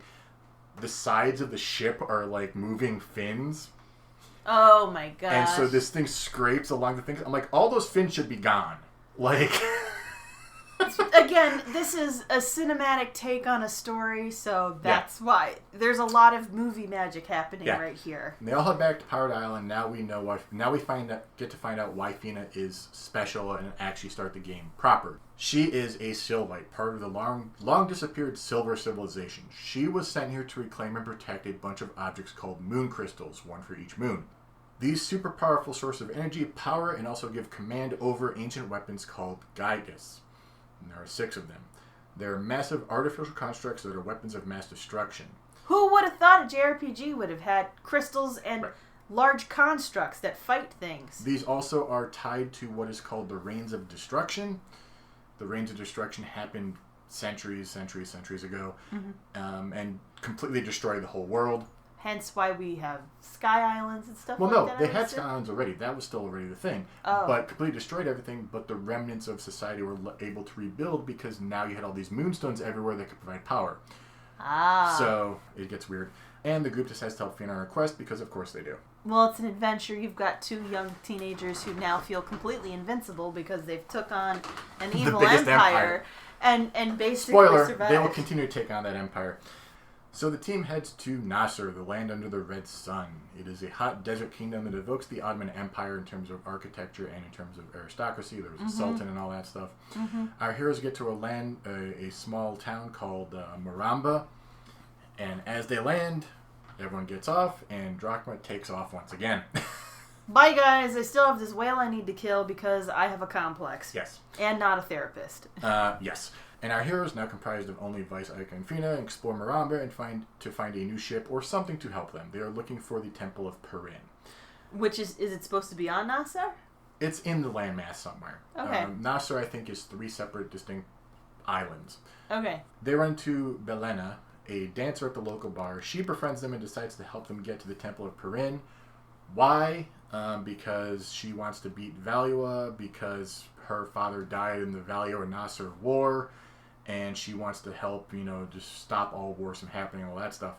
the sides of the ship are like moving fins. Oh my gosh. And so this thing scrapes along the thing. I'm like, all those fins should be gone. Like... Again, this is a cinematic take on a story, so that's why. There's a lot of movie magic happening right here. And they all head back to Pirate Island. Now we know what. Now we get to find out why Fina is special and actually start the game proper. She is a Sylvite, part of the long disappeared Silver Civilization. She was sent here to reclaim and protect a bunch of objects called moon crystals, one for each moon. These super powerful sources of energy power and also give command over ancient weapons called Gygus. And there are 6 of them. They're massive artificial constructs that are weapons of mass destruction. Who would have thought a JRPG would have had crystals and large constructs that fight things? These also are tied to what is called the Reigns of Destruction. The Reigns of Destruction happened centuries ago, and completely destroyed the whole world. Hence why we have Sky Islands and stuff well, like no, that. they had Sky Islands already. That was still already the thing. Oh. But completely destroyed everything, but the remnants of society were able to rebuild because now you had all these moonstones everywhere that could provide power. Ah. So it gets weird. And the group decides to help Fiona on her quest because, of course, they do. Well, it's an adventure. You've got 2 young teenagers who now feel completely invincible because they've took on an evil empire. And basically Spoiler, survived. they will continue to take on that empire. So the team heads to Nasr, the land under the red sun. It is a hot desert kingdom that evokes the Ottoman Empire in terms of architecture and in terms of aristocracy. There was a sultan and all that stuff. Our heroes get to a small town called Maramba. And as they land, everyone gets off, and Drachma takes off once again. Bye, guys. I still have this whale I need to kill because I have a complex. Yes. And not a therapist. Yes. And our heroes, now comprised of only Vice, Aika, and Fina, explore Maramba and find a new ship or something to help them. They are looking for the Temple of Perrin. Which is it supposed to be on Nasr? It's in the landmass somewhere. Okay. Nasr, I think, is 3 separate, distinct islands. Okay. They run into Belena, a dancer at the local bar. She befriends them and decides to help them get to the Temple of Perrin. Why? Because she wants to beat Valua, because her father died in the Valua-Nasr War, and she wants to help, just stop all wars from happening, all that stuff.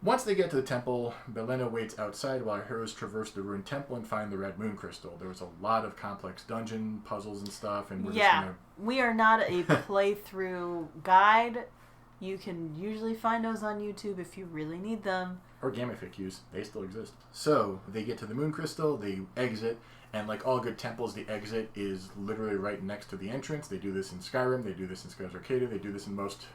Once they get to the temple, Belena waits outside while our heroes traverse the ruined temple and find the red moon crystal. There was a lot of complex dungeon puzzles and stuff, and we are not a playthrough guide. You can usually find those on YouTube if you really need them. Or Gamific use. They still exist. So, they get to the moon crystal, they exit, and like all good temples, the exit is literally right next to the entrance. They do this in Skyrim, they do this in Skyrim's Arcadia, they do this in most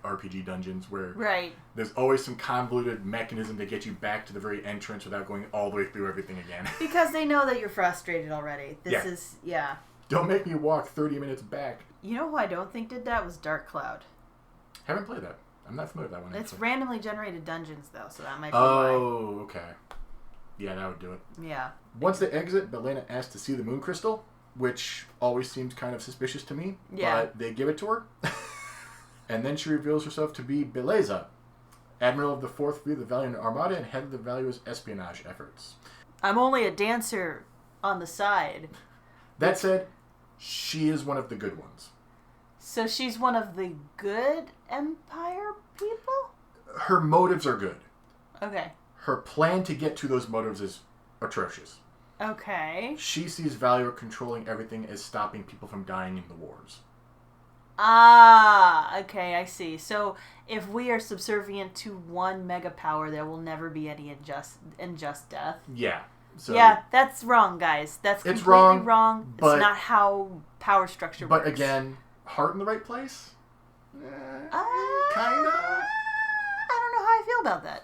RPG dungeons where there's always some convoluted mechanism to get you back to the very entrance without going all the way through everything again. Because they know that you're frustrated already. Don't make me walk 30 minutes back. You know who I don't think did that was Dark Cloud. Haven't played that. I'm not familiar with that one. It's randomly generated dungeons, though, so that might be why. Okay. Yeah, that would do it. Yeah. Once they exit, Belena asks to see the moon crystal, which always seems kind of suspicious to me. Yeah. But they give it to her. And then she reveals herself to be Beleza, Admiral of the 4th Fleet of the Valiant Armada and head of the Valua's espionage efforts. I'm only a dancer on the side. That said, she is one of the good ones. So she's one of the good Empire people? Her motives are good. Okay. Her plan to get to those motives is atrocious. Okay. She sees Valor controlling everything as stopping people from dying in the wars. Ah, okay, I see. So if we are subservient to one mega power, there will never be any unjust death. Yeah. So yeah, that's wrong, guys. That's completely wrong. It's not how power structure works. But again, heart in the right place? Kinda. I don't know how I feel about that.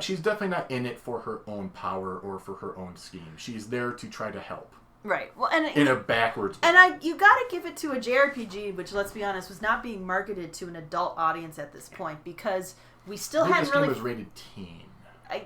She's definitely not in it for her own power or for her own scheme. She's there to try to help. Right. Well, and in a backwards way. And you got to give it to a JRPG, which, let's be honest, was not being marketed to an adult audience at this point because we still hadn't really. This game was rated teen.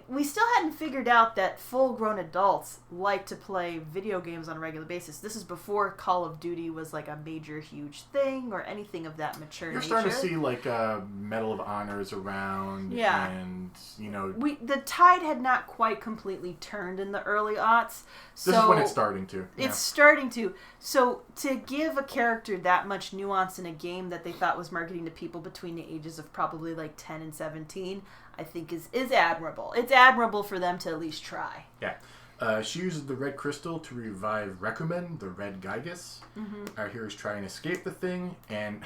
We still hadn't figured out that full-grown adults like to play video games on a regular basis. This is before Call of Duty was like a major, huge thing or anything of that mature nature. You're starting to see like Medal of Honors around. Yeah. And, the tide had not quite completely turned in the early aughts. This is when it's starting to. Yeah. It's starting to. So to give a character that much nuance in a game that they thought was marketing to people between the ages of probably like 10 and 17... I think is admirable. It's admirable for them to at least try. Yeah. She uses the red crystal to revive Rekumen, the red Gygus. Mm-hmm. Our heroes try and escape the thing, and...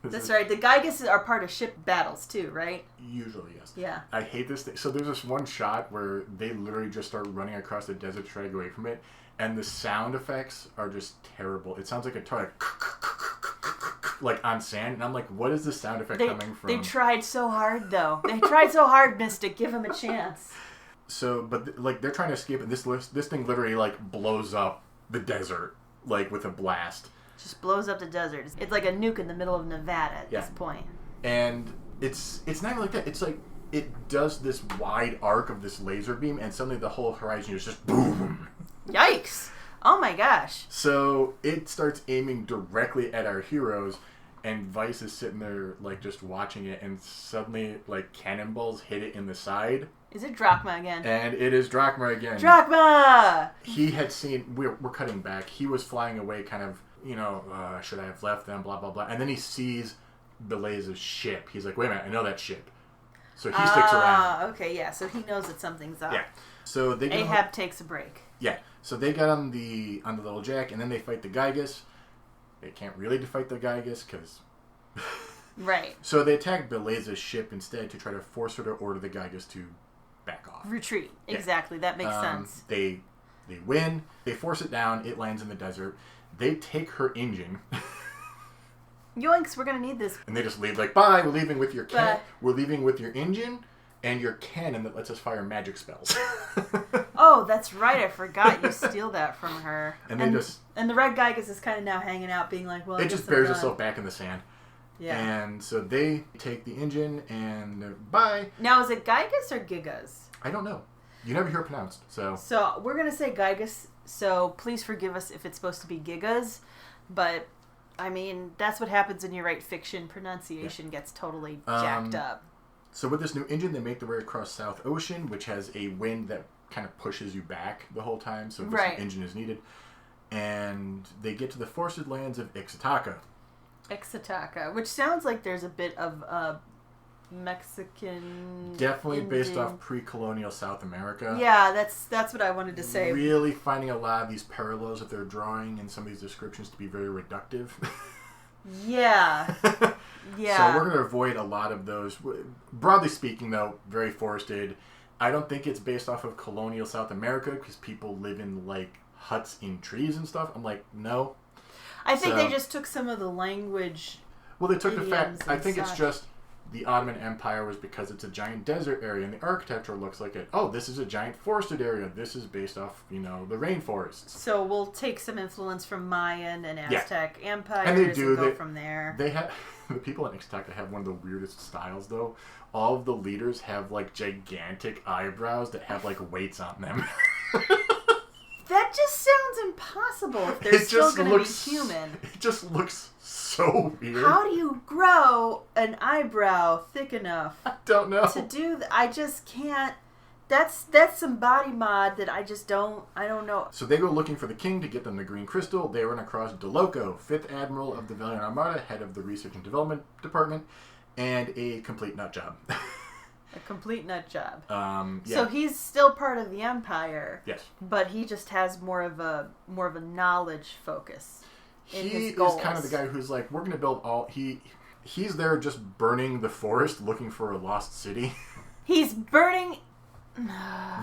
That's right. The Gygus are part of ship battles, too, right? Usually, yes. Yeah. I hate this thing. So there's this one shot where they literally just start running across the desert to try to get away from it, and the sound effects are just terrible. It sounds like a toy, like on sand, and I'm like, what is the sound effect coming from? They tried so hard, though. They tried so hard, Mystic. Give them a chance. So, but they're trying to escape, and this thing literally like blows up the desert like with a blast. Just blows up the desert. It's like a nuke in the middle of Nevada at this point. And it's not even like that. It's like it does this wide arc of this laser beam, and suddenly the whole horizon is just boom. Yikes! Oh my gosh. So it starts aiming directly at our heroes, and Vice is sitting there like just watching it, and suddenly like cannonballs hit it in the side. Is it Drachma again? And it is Drachma again. Drachma! He had seen... We're cutting back. He was flying away kind of, should I have left them, blah, blah, blah. And then he sees Beleza's ship. He's like, wait a minute, I know that ship. So he sticks around. Okay, yeah. So he knows that something's up. Yeah. So they Ahab takes a break. Yeah. So they got on the little jack, and then they fight the Gygus. They can't really fight the Gygus, because... Right. So they attack Beleza's ship instead to try to force her to order the Gygus to back off. Retreat. Yeah. Exactly. That makes sense. They win. They force it down. It lands in the desert. They take her engine. Yoinks, we're going to need this. And they just leave like, bye, we're leaving with your we're leaving with your engine and your cannon that lets us fire magic spells. Oh, that's right. I forgot you steal that from her. And the red Gygus is kind of now hanging out being like, well, it just buries itself back in the sand. Yeah. And so they take the engine and bye. Now, is it Gygus or Gigas? I don't know. You never hear it pronounced, so... So, we're going to say Gygus, so please forgive us if it's supposed to be Gigas, but, I mean, that's what happens when you write fiction. Pronunciation gets totally jacked up. So with this new engine, they make their way across South Ocean, which has a wind that kind of pushes you back the whole time, so this engine is needed. And they get to the forested lands of Ixtaka. Ixtaka, which sounds like there's a bit of Mexican... Definitely based off pre-colonial South America. Yeah, that's what I wanted to say. Really finding a lot of these parallels that they're drawing in some of these descriptions to be very reductive. Yeah. Yeah. So we're going to avoid a lot of those. Broadly speaking, though, very forested. I don't think it's based off of colonial South America because people live in, like, huts in trees and stuff. I'm like, no. I think they just took some of the language. Well, they took the fact. I think it's just the Ottoman Empire was because it's a giant desert area and the architecture looks like it. Oh, this is a giant forested area. This is based off, the rainforests. So we'll take some influence from Mayan and Aztec empires and go from there. They have the people in Ixtaka have one of the weirdest styles though. All of the leaders have like gigantic eyebrows that have like weights on them. That just sounds impossible if they're still going to be human. It just looks so weird. How do you grow an eyebrow thick enough? I don't know. To do that? I just can't. That's some body mod that I don't know. So they go looking for the king to get them the green crystal. They run across Deloco, 5th Admiral of the Valiant Armada, head of the Research and Development Department, and a complete nut job. A complete nut job. Yeah. So he's still part of the Empire. Yes. But he just has more of a knowledge focus in his He goals. is kind of the guy who's like, we're going to build all... He's there just burning the forest looking for a lost city. He's burning...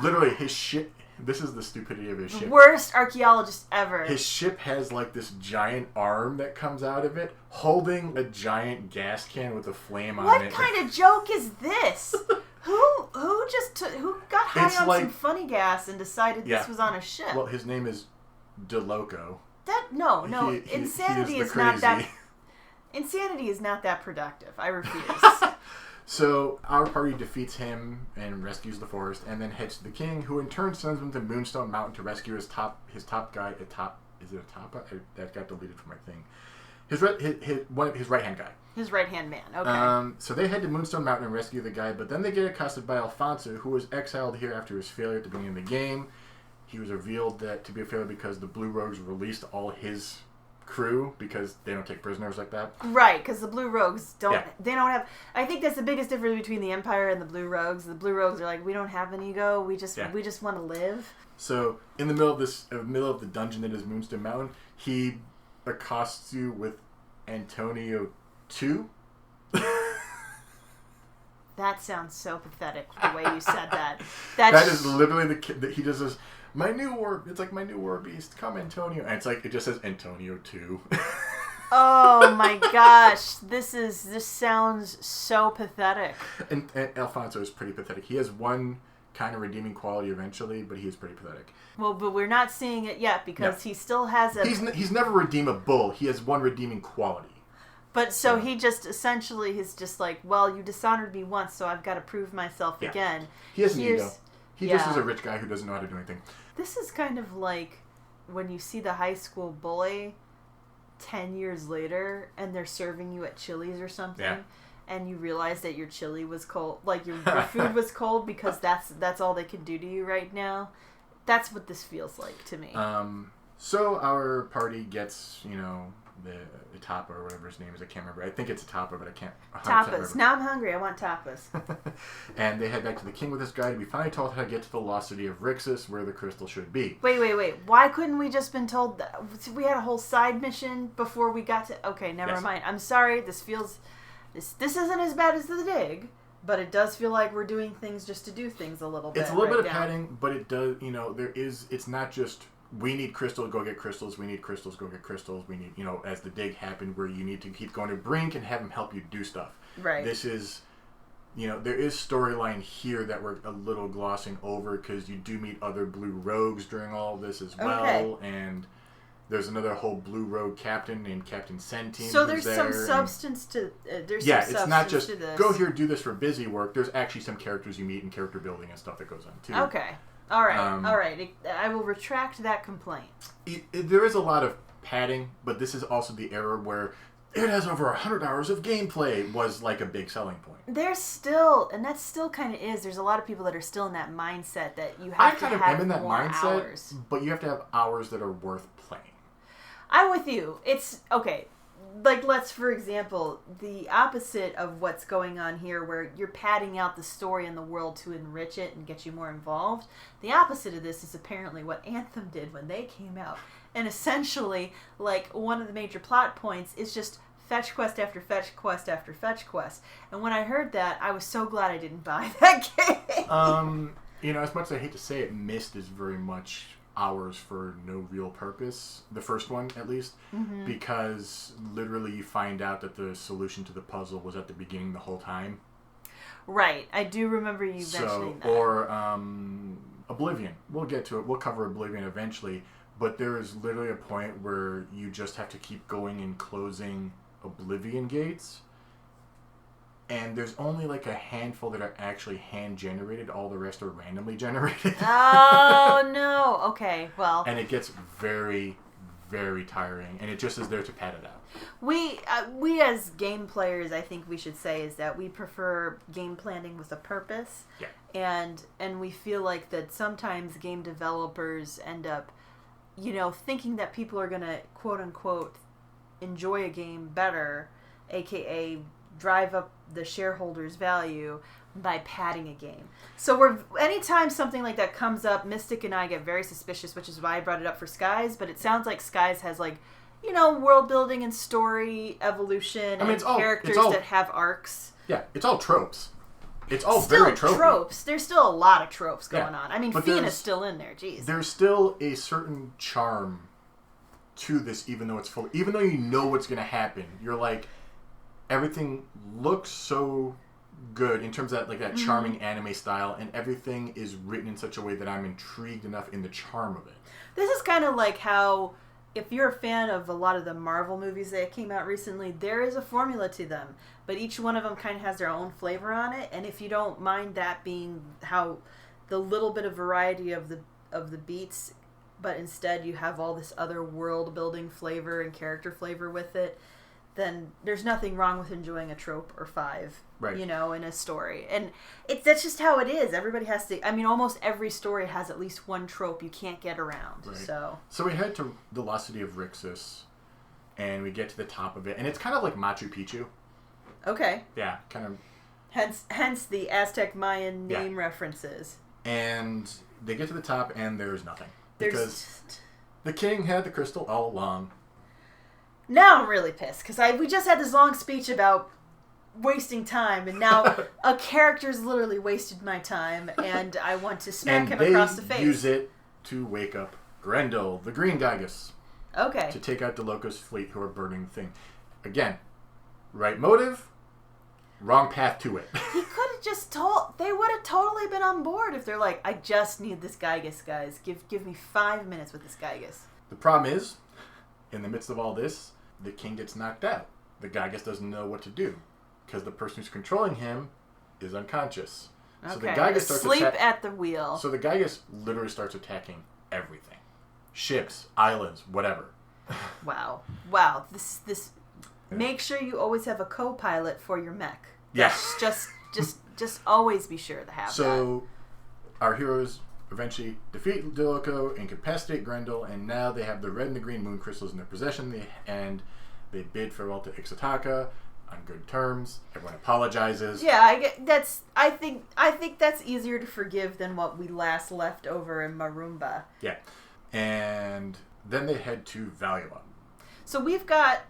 Literally, his ship... This is the stupidity of his ship. Worst archaeologist ever. His ship has like this giant arm that comes out of it, holding a giant gas can with a flame on it. What kind of joke is this? Who got high on some funny gas and decided this was on a ship? Well, his name is Deloco. Insanity is not that. Insanity is not that productive. I refuse. So our party defeats him and rescues the forest, and then heads to the king, who in turn sends him to Moonstone Mountain to rescue his top guy. Is it a top? That got deleted from my thing. His right hand guy. His right hand man. Okay. So they head to Moonstone Mountain and rescue the guy, but then they get accosted by Alfonso, who was exiled here after his failure at the beginning of the game. He was revealed to be a failure because the Blue Rogues released all his crew because they don't take prisoners like that. Right, because the Blue Rogues don't have... I think that's the biggest difference between the Empire and the Blue Rogues. The Blue Rogues are like, we don't have an ego, we just want to live. So, in the middle of the dungeon that is Moonstone Mountain, he accosts you with Antonio 2. That sounds so pathetic the way you said that. That is literally the kid that he does this. It's like my new war beast. Come, Antonio. And it's like, it just says Antonio 2. Oh my gosh. This sounds so pathetic. And Alfonso is pretty pathetic. He has one kind of redeeming quality eventually, but he is pretty pathetic. Well, but we're not seeing it yet because he still has a... He's never redeemable. He has one redeeming quality. But so he just essentially is just like, well, you dishonored me once, so I've got to prove myself again. He has an ego. He just is a rich guy who doesn't know how to do anything. This is kind of like when you see the high school bully 10 years later and they're serving you at Chili's or something, and you realize that your chili was cold, like your food was cold because that's all they can do to you right now. That's what this feels like to me. So our party gets, the tapa or whatever his name is. I can't remember. I think it's a tapa, but I can't. Tapas. Remember. Now I'm hungry. I want tapas. And they head back to the king with this guy to be finally told how to get to the lost city of Rixus, where the crystal should be. Wait. Why couldn't we just been told that? We had a whole side mission before we got to... Okay, never mind. I'm sorry. This feels... This isn't as bad as the dig, but it does feel like we're doing things just to do things a little bit. It's a little bit of padding, but it does, it's not just... We need crystals, go get crystals. We need crystals, go get crystals. We need, as the dig happened, where you need to keep going to Brink and have him help you do stuff. Right. This is, there is storyline here that we're a little glossing over because you do meet other blue rogues during all this as well. And there's another whole blue rogue captain named Captain Centine. So there's some substance to it's not just go here, do this for busy work. There's actually some characters you meet and character building and stuff that goes on too. Okay. All right. I will retract that complaint. There is a lot of padding, but this is also the era where it has over 100 hours of gameplay was like a big selling point. There's still, and that still kind of is. There's a lot of people that are still in that mindset that you have to have more hours. I kind of am in that mindset, but you have to have hours that are worth playing. I'm with you. It's okay. Like, let's, for example, the opposite of what's going on here where you're padding out the story and the world to enrich it and get you more involved. The opposite of this is apparently what Anthem did when they came out. And essentially, like, one of the major plot points is just fetch quest after fetch quest after fetch quest. And when I heard that, I was so glad I didn't buy that game. As much as I hate to say it, Myst is very much... hours for no real purpose, the first one at least, because literally you find out that the solution to the puzzle was at the beginning the whole time. Right, I do remember you mentioning that. Or Oblivion, we'll get to it, we'll cover Oblivion eventually, but there is literally a point where you just have to keep going and closing Oblivion gates, and there's only like a handful that are actually hand-generated. All the rest are randomly generated. Oh, no. Okay, well. And it gets very, very tiring. And it just is there to pad it out. We as game players, I think we should say, is that we prefer game planning with a purpose. Yeah. And we feel like that sometimes game developers end up, thinking that people are going to, quote-unquote, enjoy a game better, a.k.a. drive up the shareholders' value by padding a game. So anytime something like that comes up, Mystic and I get very suspicious, which is why I brought it up for Skies, but it sounds like Skies has world building and story evolution and characters that have arcs. Yeah, it's all tropes. It's all still very tropey. Tropes. There's still a lot of tropes going on. I mean, Fiona's still in there, jeez. There's still a certain charm to this, even though you know what's going to happen. You're like, everything looks so good in terms of that charming anime style, and everything is written in such a way that I'm intrigued enough in the charm of it. This is kind of like how, if you're a fan of a lot of the Marvel movies that came out recently, there is a formula to them, but each one of them kind of has their own flavor on it, and if you don't mind that being how the little bit of variety of the beats, but instead you have all this other world building flavor and character flavor with it, then there's nothing wrong with enjoying a trope or five, right. In a story. And that's just how it is. Everybody has to... I mean, almost every story has at least one trope you can't get around. Right. So we head to the lost city of Rixus, and we get to the top of it. And it's kind of like Machu Picchu. Okay. Yeah, kind of... Hence the Aztec Mayan name references. And they get to the top, and there's nothing. Because the king had the crystal all along. Now I'm really pissed, because we just had this long speech about wasting time, and now a character's literally wasted my time, and I want to smack him across the face. And they use it to wake up Grendel, the Green Gygus. Okay. To take out the Locust fleet who are burning the thing. Again, right motive, Wrong path to it. He could have just told... They would have totally been on board if they're like, I just need this Gygus, guys. Give me 5 minutes with this Gygus. The problem is, in the midst of all this, the king gets knocked out. The Gygus doesn't know what to do because the person who's controlling him is unconscious. Okay. So the Gygus starts Sleep at the wheel. So the Gygus literally starts attacking everything. Ships, islands, whatever. Wow. This Yeah. Make sure you always have a co-pilot for your mech. Yes. Just always be sure to have that. So our heroes eventually defeat Dilico, incapacitate Grendel, and now they have the red and the green moon crystals in their possession, and they bid farewell to Ixotaka on good terms. Everyone apologizes. Yeah, I think that's easier to forgive than what we last left over in Marumba. Yeah. And then they head to Valiua. So we've got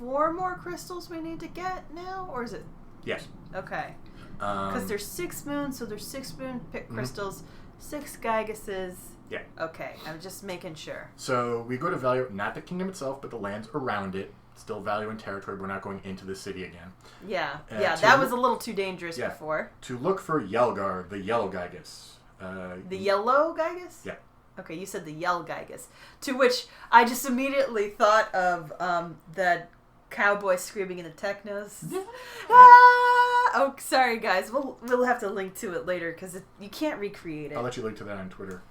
4 more crystals we need to get now, or is it? Yes. Okay. Because there's 6 moons, so there's 6 moon crystals, 6 Gyguses. Yeah. Okay, I'm just making sure. So we go to Valiua, not the kingdom itself, but the lands around it. Still Valiuan territory. We're not going into the city again. Yeah, that was a little too dangerous before. To look for Yelgar, the yellow Gygus. The yellow Gygus? Yeah. Okay, you said the yell Gygus. To which I just immediately thought of the cowboy screaming in the technos. Oh, sorry guys. We'll have to link to it later because you can't recreate it. I'll let you link to that on Twitter.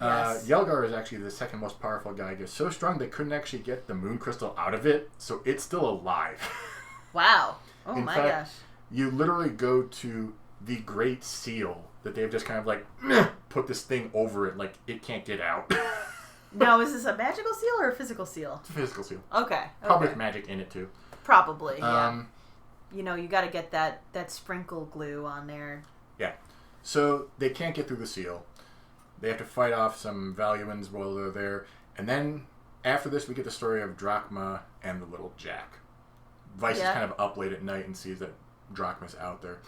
Yes. Yelgar is actually the second most powerful Gygus. So strong they couldn't actually get the moon crystal out of it, so it's still alive. Wow. Oh In my fact, gosh. You literally go to the Great Seal that they've just kind of like put this thing over it, like it can't get out. Now, is this a magical seal or a physical seal? It's a physical seal. Okay. Probably with magic in it too. Probably, yeah. You got to get that sprinkle glue on there. Yeah. So they can't get through the seal. They have to fight off some Valuans while they're there. And then after this, we get the story of Drachma and the little Jack. Vice is kind of up late at night and sees that Drachma's out there.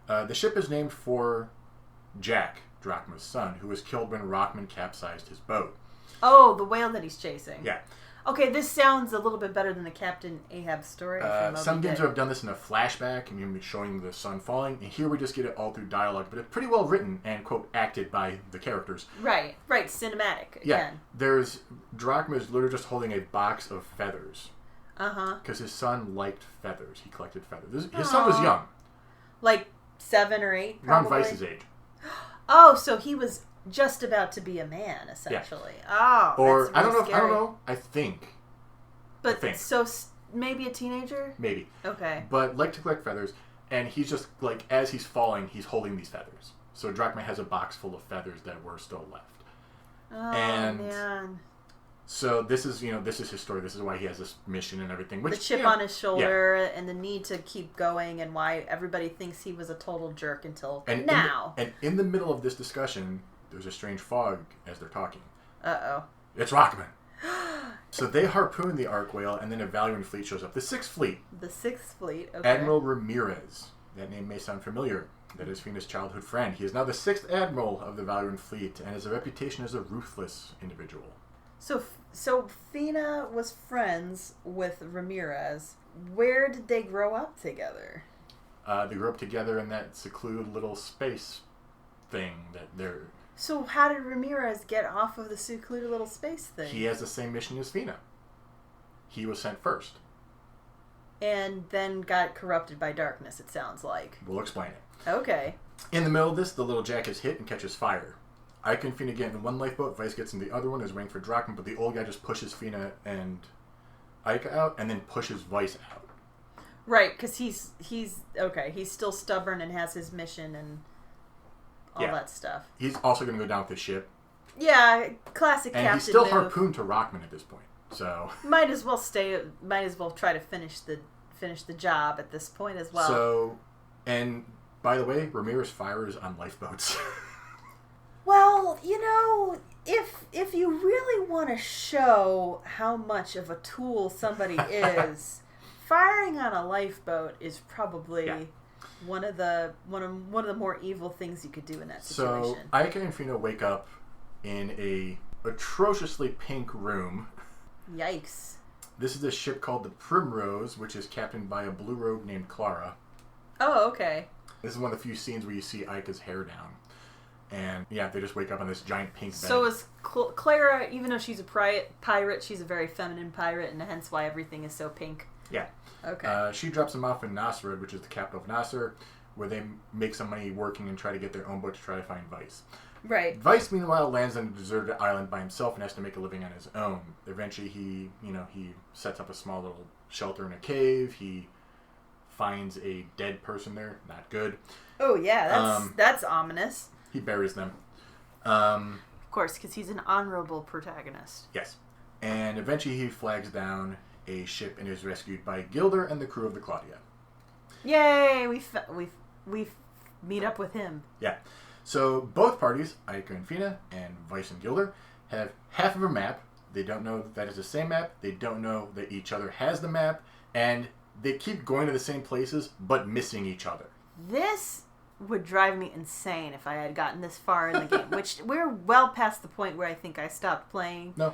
The ship is named for Jack, Drachma's son, who was killed when Rockman capsized his boat. Oh, the whale that he's chasing. Yeah. Okay, this sounds a little bit better than the Captain Ahab story. Some games have done this in a flashback and even showing the sun falling, and here we just get it all through dialogue, but it's pretty well written and, quote, acted by the characters. Right, cinematic, again. Yeah, Drachma is literally just holding a box of feathers. Uh-huh. Because his son liked feathers. He collected feathers. His son was young. Like 7 or 8, probably? Around Vice's age. Oh, so he was just about to be a man, essentially. Yeah. Oh, or that's really scary. I don't know. I think. So maybe a teenager? Maybe. Okay. But like to collect feathers, and he's just like as he's falling, he's holding these feathers. So Drachma has a box full of feathers that were still left. Oh man. So this is his story. This is why he has this mission and everything. Which, the chip on his shoulder and the need to keep going and why everybody thinks he was a total jerk until now. And in the middle of this discussion, there's a strange fog as they're talking. Uh-oh. It's Rockman. So they harpoon the Arc Whale, and then a Valuan fleet shows up. The 6th Fleet. The 6th Fleet, okay. Admiral Ramirez. That name may sound familiar. That is Fina's childhood friend. He is now the 6th Admiral of the Valuan fleet, and has a reputation as a ruthless individual. So Fina was friends with Ramirez. Where did they grow up together? They grew up together in that secluded little space thing that they're... So how did Ramirez get off of the secluded little space thing? He has the same mission as Fina. He was sent first. And then got corrupted by darkness, it sounds like. We'll explain it. Okay. In the middle of this, the little Jack is hit and catches fire. Ike and Fina get in one lifeboat, Vice gets in the other one, is waiting for Drachma, but the old guy just pushes Fina and Ike out, and then pushes Vice out. Right, because he's still stubborn and has his mission and all that stuff. He's also going to go down with the ship. Yeah, classic and Captain he's still move. harpooned to Rockman at this point, so... Might as well try to finish the job at this point as well. So, and by the way, Ramirez fires on lifeboats. Well, if you really want to show how much of a tool somebody is, firing on a lifeboat is probably one of the more evil things you could do in that situation. So Ike and Fina wake up in a atrociously pink room. Yikes. This is a ship called the Primrose, which is captained by a blue rogue named Clara. Oh, okay. This is one of the few scenes where you see Ika's hair down. And, yeah, they just wake up on this giant pink bed. So is Clara, even though she's a pirate, she's a very feminine pirate, and hence why everything is so pink. Yeah. Okay. She drops them off in Nasrud, which is the capital of Nasr, where they make some money working and try to get their own boat to try to find Vice. Right. Vice, meanwhile, lands on a deserted island by himself and has to make a living on his own. Eventually, he sets up a small little shelter in a cave. He finds a dead person there. Not good. Oh, yeah, that's ominous. He buries them. Of course, because he's an honorable protagonist. Yes. And eventually he flags down a ship and is rescued by Gilder and the crew of the Claudia. Yay! We meet up with him. Yeah. So both parties, Ika and Fina, and Vice and Gilder, have half of a map. They don't know that is the same map. They don't know that each other has the map. And they keep going to the same places, but missing each other. This would drive me insane if I had gotten this far in the game, which we're well past the point where I think I stopped playing. No.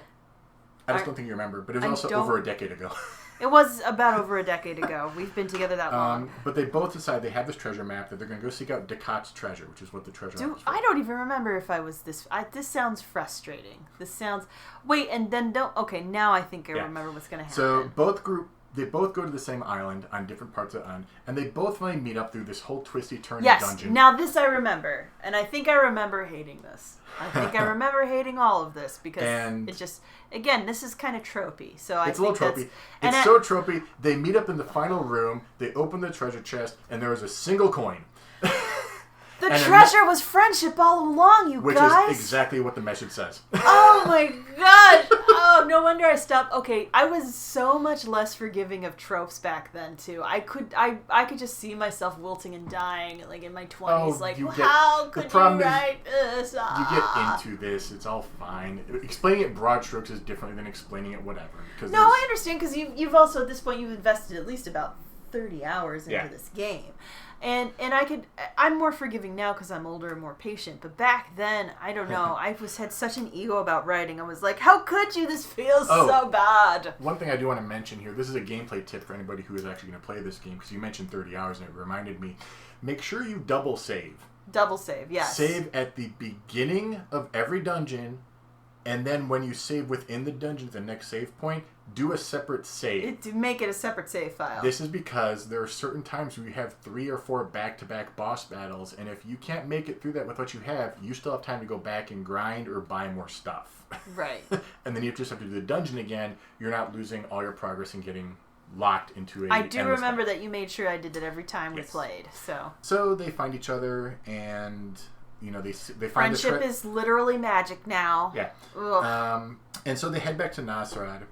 I just don't think you remember, but it was also over a decade ago. It was about over a decade ago. We've been together that long. But they both decide they have this treasure map that they're going to go seek out Decat's treasure, which is what the treasure map is for. I don't even remember if I was this... this sounds frustrating. This sounds... Wait, and then don't... Okay, now I think I remember what's going to happen. So they both go to the same island on different parts of the island, and they both finally meet up through this whole twisty turny dungeon. Yes, now this I remember. And I think I remember hating this. I think I remember hating all of this because it just... Again, this is kind of tropey. So it's a little tropey. It's so tropey. They meet up in the final room, they open the treasure chest, and there is a single coin. The treasure was friendship all along, you guys. Which is exactly what the message says. Oh my gosh. Oh, no wonder I stopped. Okay, I was so much less forgiving of tropes back then, too. I could just see myself wilting and dying, like, in my 20s. How could you write this? You get into this. It's all fine. Explaining it broad strokes is different than explaining it whatever. No, I understand, because you've also, at this point, you've invested at least about 30 hours into this game. And I'm more forgiving now because I'm older and more patient. But back then, I don't know. I had such an ego about writing. I was like, how could you? This feels so bad. One thing I do want to mention here. This is a gameplay tip for anybody who is actually going to play this game. Because you mentioned 30 hours and it reminded me. Make sure you double save. Double save, yes. Save at the beginning of every dungeon. And then when you save within the dungeon, the next save point, do a separate save. Make it a separate save file. This is because there are certain times where you have 3 or 4 back-to-back boss battles, and if you can't make it through that with what you have, you still have time to go back and grind or buy more stuff. Right. And then you just have to do the dungeon again. You're not losing all your progress and getting locked into a... I do remember that you made sure I did that every time we played. So they find each other, and... they find friendship is literally magic now. Yeah. And so they head back to Nasrad.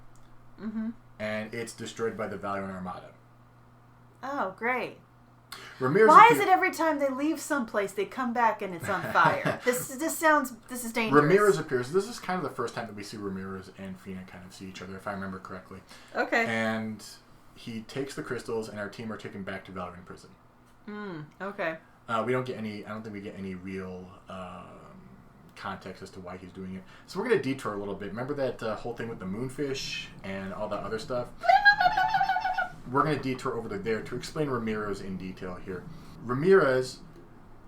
Mm-hmm. And it's destroyed by the Valiant Armada. Oh, great. Why is it every time they leave someplace they come back and it's on fire? This is dangerous. Ramirez appears. This is kind of the first time that we see Ramirez and Fina kind of see each other, if I remember correctly. Okay. And he takes the crystals, and our team are taken back to Valiant Prison. Okay. We don't get any. I don't think we get any real context as to why he's doing it. So we're gonna detour a little bit. Remember that whole thing with the moonfish and all that other stuff? We're gonna detour over to there to explain Ramirez in detail here. Ramirez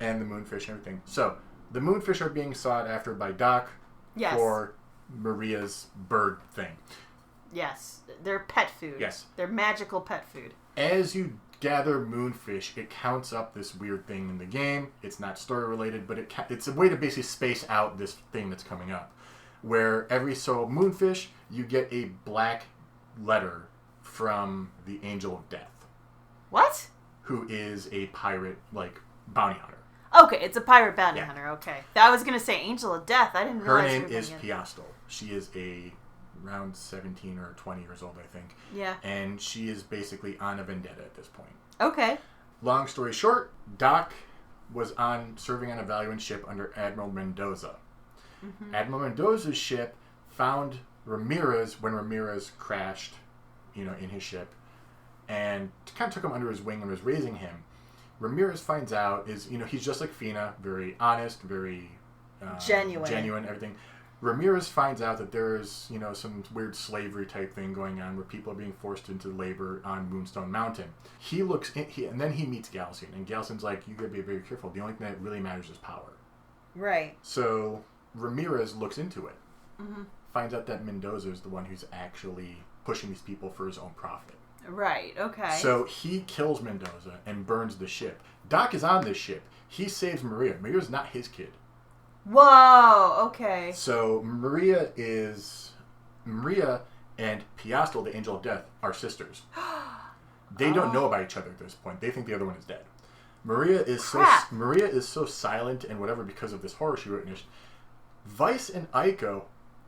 and the moonfish and everything. So the moonfish are being sought after by Doc for Maria's bird thing. Yes, they're pet food. Yes, they're magical pet food. As you gather moonfish, it counts up this weird thing in the game. It's not story related, but it's a way to basically space out this thing that's coming up. Where every moonfish, you get a black letter from the Angel of Death. What? Who is a pirate, bounty hunter. Okay, it's a pirate bounty hunter. Okay, I was gonna say Angel of Death. I didn't realize her name is Piastel. She is around 17 or 20 years old, I think. Yeah. And she is basically on a vendetta at this point. Okay. Long story short, Doc was serving on a Valiant ship under Admiral Mendoza. Mm-hmm. Admiral Mendoza's ship found Ramirez when Ramirez crashed, in his ship, and kind of took him under his wing and was raising him. Ramirez finds out he's just like Fina, very honest, very genuine, everything. Ramirez finds out that there's, some weird slavery type thing going on where people are being forced into labor on Moonstone Mountain. He looks in, and then he meets Galcian, and Galcian's like, you gotta be very careful. The only thing that really matters is power. Right. So Ramirez looks into it. Mm-hmm. Finds out that Mendoza is the one who's actually pushing these people for his own profit. Right, okay. So he kills Mendoza and burns the ship. Doc is on this ship. He saves Maria. Maria's not his kid. Whoa, okay. So Maria and Piastel, the Angel of Death, are sisters. They don't know about each other at this point. They think the other one is dead. Maria is so silent and whatever because of this horror she witnessed. Vice and Aiko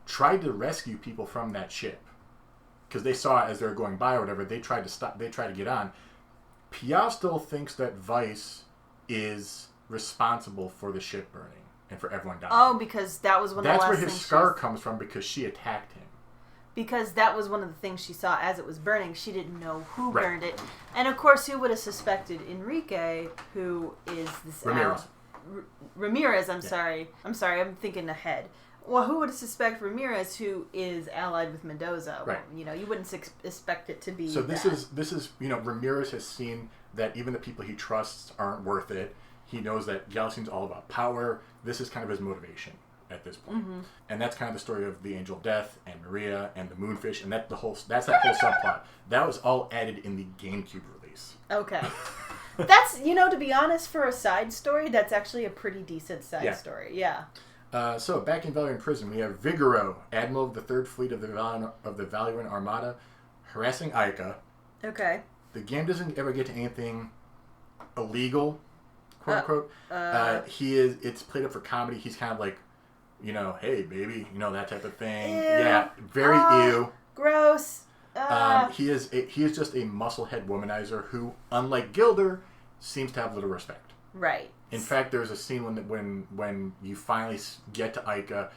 tried to rescue people from that ship because they saw it as they were going by or whatever. They tried to stop. They tried to get on. Piastel thinks that Vice is responsible for the ship burning and for everyone dying. Oh, because that was one of the last things. That's where his scar comes from, because she attacked him. Because that was one of the things she saw as it was burning. She didn't know who burned it. And of course, who would have suspected Enrique, who is this... Ramirez, sorry. I'm sorry, I'm thinking ahead. Well, who would have suspected Ramirez, who is allied with Mendoza? Right. Well, you wouldn't expect it to be So this is Ramirez has seen that even the people he trusts aren't worth it. He knows that Galcian's all about power. This is kind of his motivation at this point. Mm-hmm. And that's kind of the story of the Angel of Death and Maria and the Moonfish, and that's that whole subplot. That was all added in the GameCube release. Okay. That's, to be honest, for a side story, that's actually a pretty decent side story. Yeah. So back in Valyrian prison, we have Vigoro, Admiral of the Third Fleet of the Valyrian Armada, harassing Aika. Okay. The game doesn't ever get to anything illegal, quote unquote. It's played up for comedy. He's kind of like, hey baby, that type of thing. Ew. Yeah, very ew. Gross. He is just a musclehead womanizer who, unlike Gilder, seems to have little respect. Right. In fact, there's a scene when you finally get to Aika,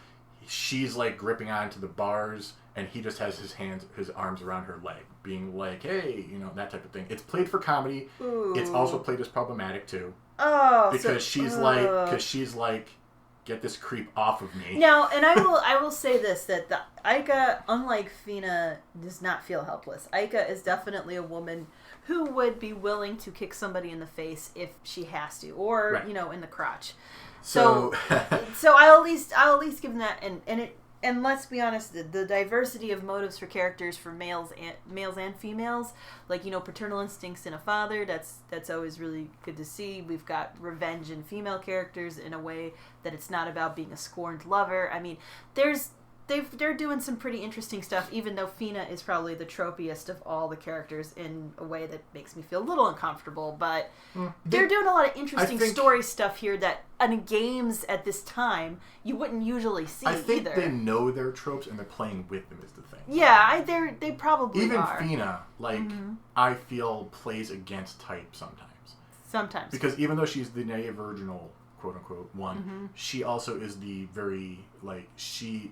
she's like gripping onto the bars, and he just has his arms around her leg, being like, hey, that type of thing. It's played for comedy. Ooh. It's also played as problematic too. Oh, because she's like, get this creep off of me. Now, and I will say this, that the Aika, unlike Fina, does not feel helpless. Aika is definitely a woman who would be willing to kick somebody in the face if she has to, or in the crotch. So I'll at least give them that, and let's be honest, the diversity of motives for characters for males and females, like paternal instincts in a father, that's always really good to see. We've got revenge in female characters in a way that it's not about being a scorned lover. I mean, they're doing some pretty interesting stuff, even though Fina is probably the tropiest of all the characters in a way that makes me feel a little uncomfortable. But they're doing a lot of interesting story stuff here that in games at this time you wouldn't usually see either. I think they know their tropes and they're playing with them is the thing. Yeah, they probably even are. Fina, I feel plays against type sometimes. Sometimes. Because even though she's the naive virginal, quote unquote, one, she also is the very she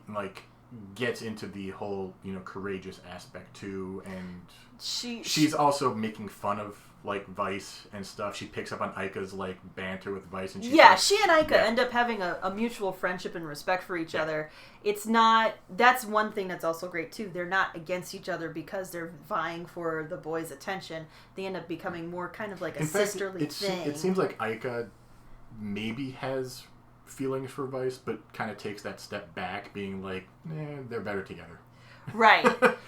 gets into the whole courageous aspect too, and she's also making fun of Vice and stuff. She picks up on Aika's banter with Vice, and she and Aika end up having a mutual friendship and respect for each other. It's not, that's one thing that's also great too. They're not against each other because they're vying for the boy's attention. They end up becoming more kind of like a sisterly thing. It seems like Aika maybe has feelings for Vice, but kind of takes that step back, being like, they're better together. Right.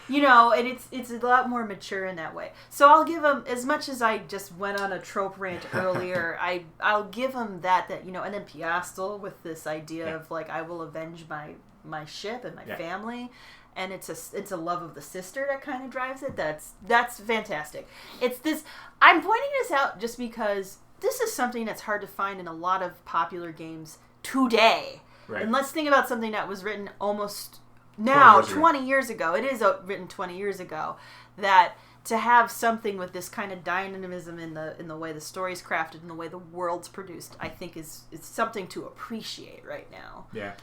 And it's a lot more mature in that way. So I'll give them, as much as I just went on a trope rant earlier, I'll give them that, and then Piastel with this idea of I will avenge my ship and my family. And it's a love of the sister that kind of drives it. That's fantastic. I'm pointing this out just because this is something that's hard to find in a lot of popular games today. Right. And let's think about something that was written almost 20 years ago. It is written 20 years ago. That to have something with this kind of dynamism in the way the story's crafted and the way the world's produced, I think is something to appreciate right now. Yeah.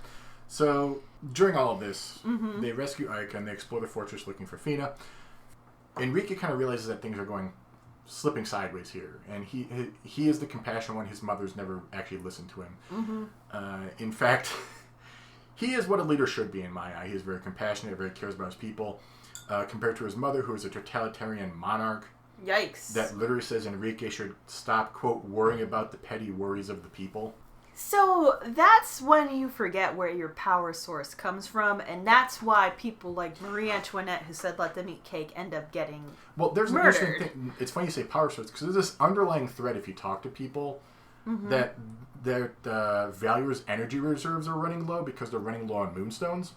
So during all of this, they rescue Aika and they explore the fortress looking for Fina. Enrique kind of realizes that things are slipping sideways here, and he is the compassionate one. His mother's never actually listened to him. In fact, he is what a leader should be in my eye. He is very compassionate, very cares about his people, compared to his mother, who is a totalitarian monarch. Yikes. That literally says Enrique should stop, quote, worrying about the petty worries of the people. So that's when you forget where your power source comes from, and that's why people like Marie Antoinette, who said let them eat cake, end up getting there's murdered. An interesting thing. It's funny you say power source, because there's this underlying thread if you talk to people that their valuers' energy reserves are running low because they're running low on moonstones.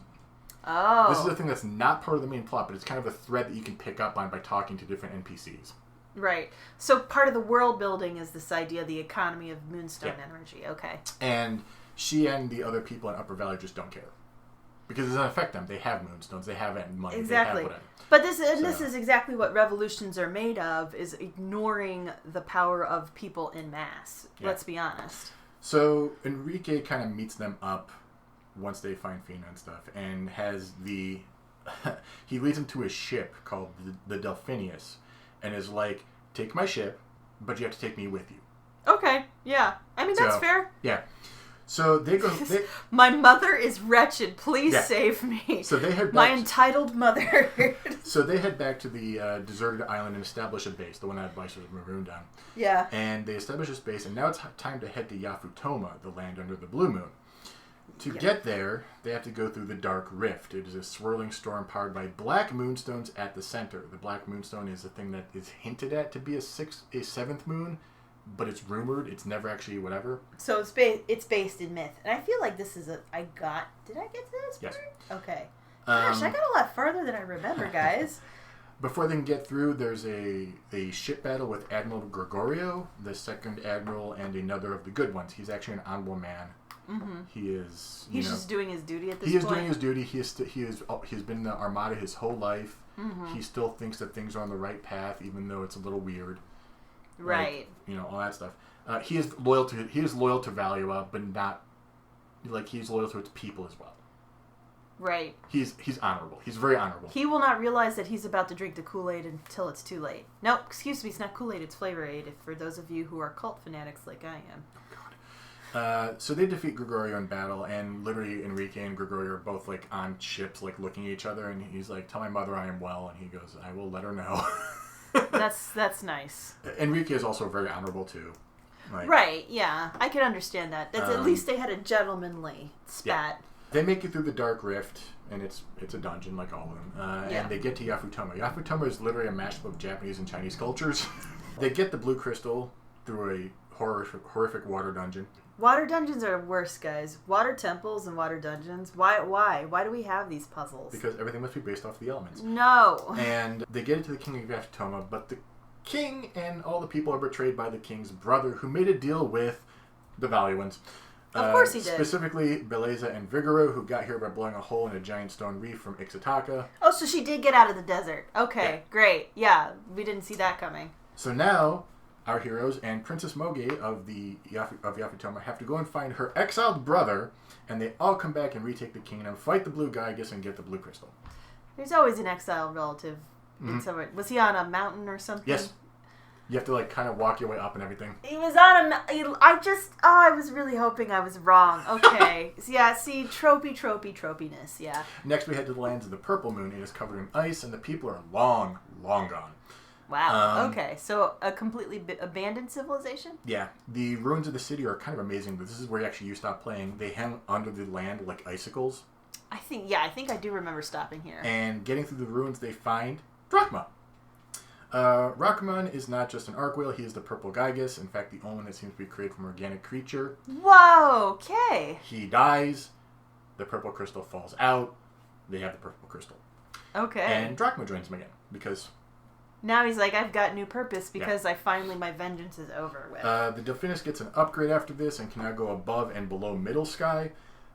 Oh. This is a thing that's not part of the main plot, but it's kind of a thread that you can pick up on by talking to different NPCs. Right. So part of the world building is this idea of the economy of moonstone energy. Okay. And she and the other people in Upper Valley just don't care. Because it doesn't affect them. They have moonstones. They have money. Exactly. They have whatever. But this is exactly what revolutions are made of, is ignoring the power of people in mass. Yeah. Let's be honest. So Enrique kind of meets them up once they find Fina and stuff, and has he leads them to a ship called the Delphinius, and is like, take my ship, but you have to take me with you. Okay, yeah. I mean, that's fair. Yeah. So they go... My mother is wretched. Please save me. So they head back... My entitled mother. So they head back to the deserted island and establish a base, the one that Vice was marooned on. Yeah. And they establish this base, and now it's time to head to Yafutoma, the land under the blue moon. To get there, they have to go through the Dark Rift. It is a swirling storm powered by black moonstones at the center. The black moonstone is a thing that is hinted at to be a seventh moon, but it's rumored. It's never actually whatever. So it's based in myth. And I feel like this is did I get to this part? Yes. Okay. Gosh, I got a lot farther than I remember, guys. Before they can get through, there's a ship battle with Admiral Gregorio, the second admiral, and another of the good ones. He's actually an honorable man. Mm-hmm. He's just doing his duty at this point. He is doing his duty. He's been in the Armada his whole life. Mm-hmm. He still thinks that things are on the right path, even though it's a little weird. Right. Like, all that stuff. He is loyal to Valua, but not he's loyal to its people as well. Right. He's honorable. He's very honorable. He will not realize that he's about to drink the Kool-Aid until it's too late. No, excuse me, it's not Kool-Aid, it's Flavor Aid, for those of you who are cult fanatics like I am. So they defeat Gregorio in battle, and literally Enrique and Gregorio are both on ships, looking at each other, and he's like, "Tell my mother I am well," and he goes, "I will let her know." That's nice. Enrique is also very honorable too. Right? Yeah, I can understand that. That's at least they had a gentlemanly spat. Yeah. They make it through the Dark Rift, and it's a dungeon like all of them, and they get to Yafutoma. Yafutoma is literally a mashup of Japanese and Chinese cultures. They get the blue crystal through a horrific water dungeon. Water dungeons are worse, guys. Water temples and water dungeons. Why? Why do we have these puzzles? Because everything must be based off the elements. No. And they get it to the king of Yafutoma, but the king and all the people are betrayed by the king's brother, who made a deal with the Valuans. Of course he did. Specifically, Beleza and Vigoro, who got here by blowing a hole in a giant stone reef from Ixtaka. Oh, so she did get out of the desert. Okay, great. Yeah, we didn't see that coming. So now, our heroes and Princess Moge of Yafutoma have to go and find her exiled brother, and they all come back and retake the kingdom, fight the blue Gygus, and get the blue crystal. There's always an exiled relative in somewhere. Was he on a mountain or something? Yes. You have to kind of walk your way up and everything. He was on I was really hoping I was wrong. Okay. Yeah, see, tropiness, yeah. Next we head to the lands of the Purple Moon. It is covered in ice, and the people are long, long gone. Wow. Okay. So a completely abandoned civilization? Yeah. The ruins of the city are kind of amazing, but this is where you stop playing. They hang under the land like icicles. I think I do remember stopping here. And getting through the ruins, they find Drachma. Rockman is not just an arc whale, he is the purple Gygus. In fact, the only one that seems to be created from an organic creature. Whoa, okay. He dies, the purple crystal falls out, they have the purple crystal. Okay. And Drachma joins him again, because... Now he's like, I've got new purpose, because my vengeance is over with. The Delphinus gets an upgrade after this, and can now go above and below Middle Sky.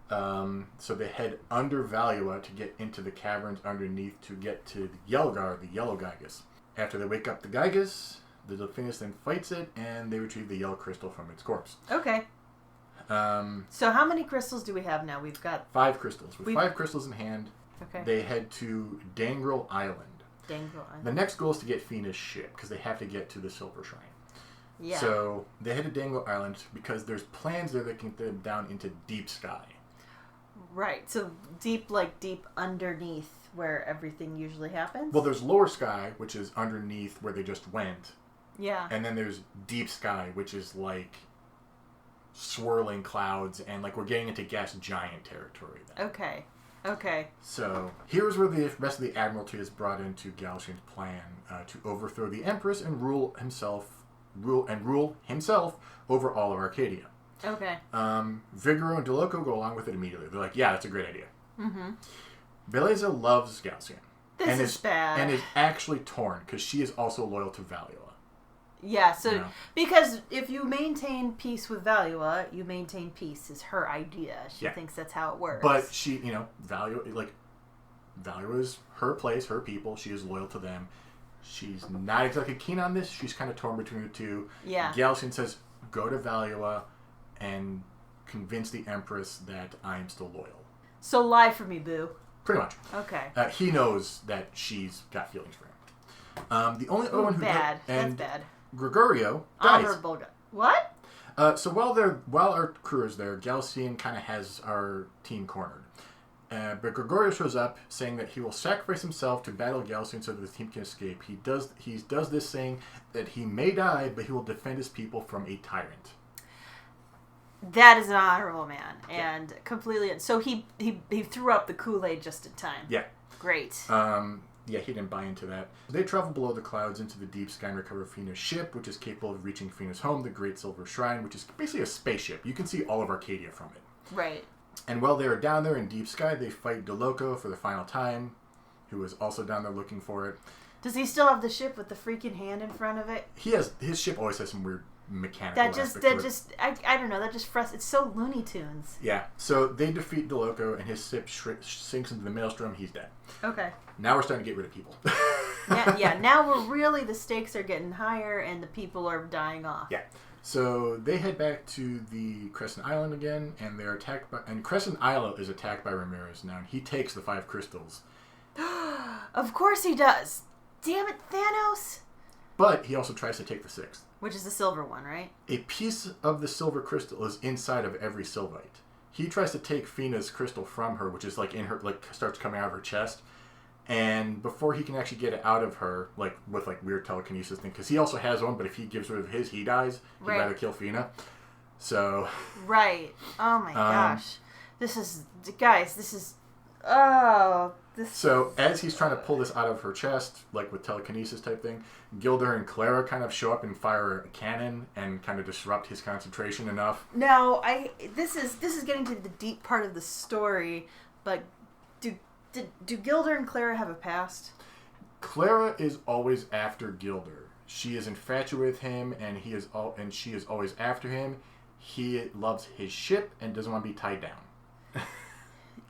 So they head under Valua to get into the caverns underneath to get to the Yelgar, the yellow Gygus. After they wake up the Gygus, the Delphinus then fights it, and they retrieve the yellow crystal from its corpse. Okay. So how many crystals do we have now? We've got... 5 crystals. With 5 crystals in hand, they head to Dangrel Island. The next goal is to get Fina's ship, because they have to get to the Silver Shrine. Yeah. So they head to Dangrel Island because there's plans there that can get them down into Deep Sky. Right. So deep underneath where everything usually happens? Well, there's lower sky, which is underneath where they just went. Yeah. And then there's deep sky, which is like swirling clouds, and like we're getting into gas giant territory then. Okay. So here's where the rest of the Admiralty is brought into Galaxian's plan to overthrow the Empress and rule himself over all of Arcadia. Okay. Vigoro and Deloco go along with it immediately. They're like, yeah, that's a great idea. Mm-hmm. Beleza loves Galaxian. This is bad. And is actually torn, because she is also loyal to Valua. Yeah, so, because if you maintain peace with Valua, you maintain peace is her idea. She thinks that's how it works. But she, Valua is her place, her people. She is loyal to them. She's not exactly keen on this. She's kind of torn between the two. Yeah. Galaxian says, go to Valua and convince the Empress that I'm still loyal. So lie for me, boo. Pretty much. Okay. He knows that she's got feelings for him. The only other one who bad. That's bad. Gregorio dies. Honorable guy. What? So while our crew is there, Galaxian kind of has our team cornered. But Gregorio shows up, saying that he will sacrifice himself to battle Galaxian so that the team can escape. He does this saying that he may die, but he will defend his people from a tyrant. That is an honorable man, and completely. So he threw up the Kool-Aid just in time. Yeah. Great. Yeah, he didn't buy into that. They travel below the clouds into the deep sky and recover Fina's ship, which is capable of reaching Fina's home, the Great Silver Shrine, which is basically a spaceship. You can see all of Arcadia from it. Right. And while they are down there in deep sky, they fight Deloco for the final time, who is also down there looking for it. Does he still have the ship with the freaking hand in front of it? His ship always has some weird mechanical I don't know, that just it's so Looney Tunes. Yeah. So they defeat Deloco and his ship sinks into the maelstrom. He's dead. Okay. Now we're starting to get rid of people. Now the stakes are getting higher and the people are dying off. Yeah. So they head back to the Crescent Island again, and they're attacked by... And Crescent Island is attacked by Ramirez now, and he takes the 5 crystals. Of course he does. Damn it, Thanos! But he also tries to take the 6th. Which is the silver one, right? A piece of the silver crystal is inside of every Sylvite. He tries to take Fina's crystal from her, which is like in her, like starts coming out of her chest. And before he can actually get it out of her, like with like weird telekinesis thing, because he also has one, but if he gives rid of his, he dies. He'd rather kill Fina. So. Right. Oh my gosh. So as he's trying to pull this out of her chest, like with telekinesis type thing, Gilder and Clara kind of show up and fire a cannon and kind of disrupt his concentration enough. Now, this is getting to the deep part of the story, but do Gilder and Clara have a past? Clara is always after Gilder. She is infatuated with him, and she is always after him. He loves his ship and doesn't want to be tied down.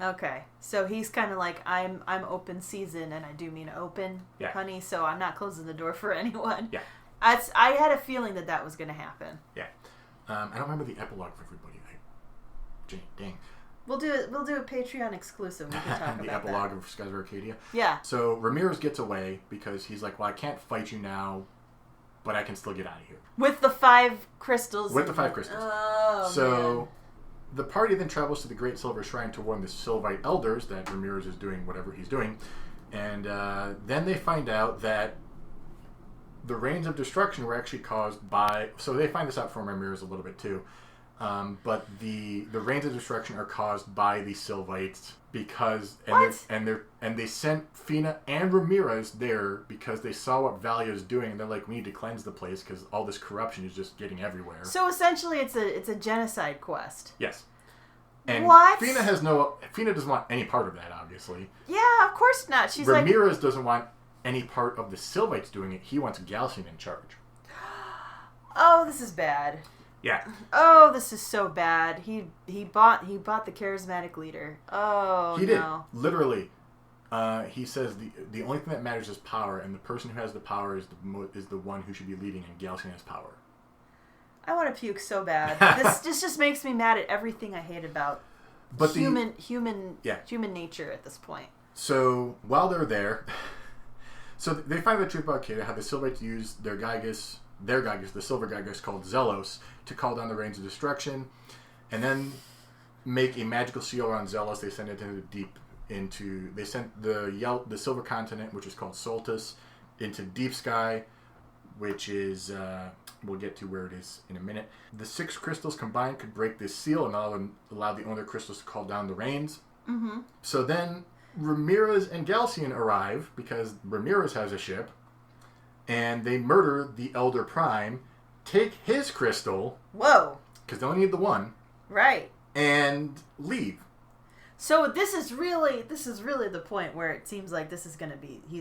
Okay, so he's kind of like, I'm open season, and I do mean open, honey, so I'm not closing the door for anyone. Yeah. I had a feeling that was going to happen. Yeah. I don't remember the epilogue for everybody. Dang. We'll do a Patreon exclusive. We can talk the about epilogue of Skies of Arcadia. Yeah. So Ramirez gets away because he's like, well, I can't fight you now, but I can still get out of here. With the 5 crystals. With the 5 crystals. Oh, so man. The party then travels to the Great Silver Shrine to warn the Sylvite elders that Ramirez is doing whatever he's doing. And then they find out that the rains of destruction were actually caused by... So they find this out from Ramirez a little bit too. But the rains of destruction are caused by the Sylvites because... And they sent Fina and Ramirez there because they saw what Valia is doing, and they're like, we need to cleanse the place because all this corruption is just getting everywhere. So essentially it's a genocide quest. Yes. And what? Fina doesn't want any part of that, obviously. Yeah, of course not. She's Ramirez doesn't want any part of the Sylvites doing it. He wants Galaxian in charge. Oh, this is bad. Yeah. Oh, this is so bad. He bought the charismatic leader. Oh, he did. No. Literally. He says the only thing that matters is power, and the person who has the power is the one who should be leading, and Galaxian has power. I want to puke so bad. This just makes me mad at everything I hate about human nature at this point. So while they're there, so they find the truth about Arcadia, how the Sylvites use their Gygus, the silver Gygus called Zelos, to call down the rains of destruction, and then make a magical seal around Zelos. They send it they sent the Silver Continent, which is called Soltis, into Deep Sky, which is, we'll get to where it is in a minute. The 6 crystals combined could break this seal and allow the owner crystals to call down the rains. Mm-hmm. So then Ramirez and Galcian arrive, because Ramirez has a ship, and they murder the Elder Prime, take his crystal. Whoa. Because they only need the one. Right. And leave. So this is really the point where it seems like he's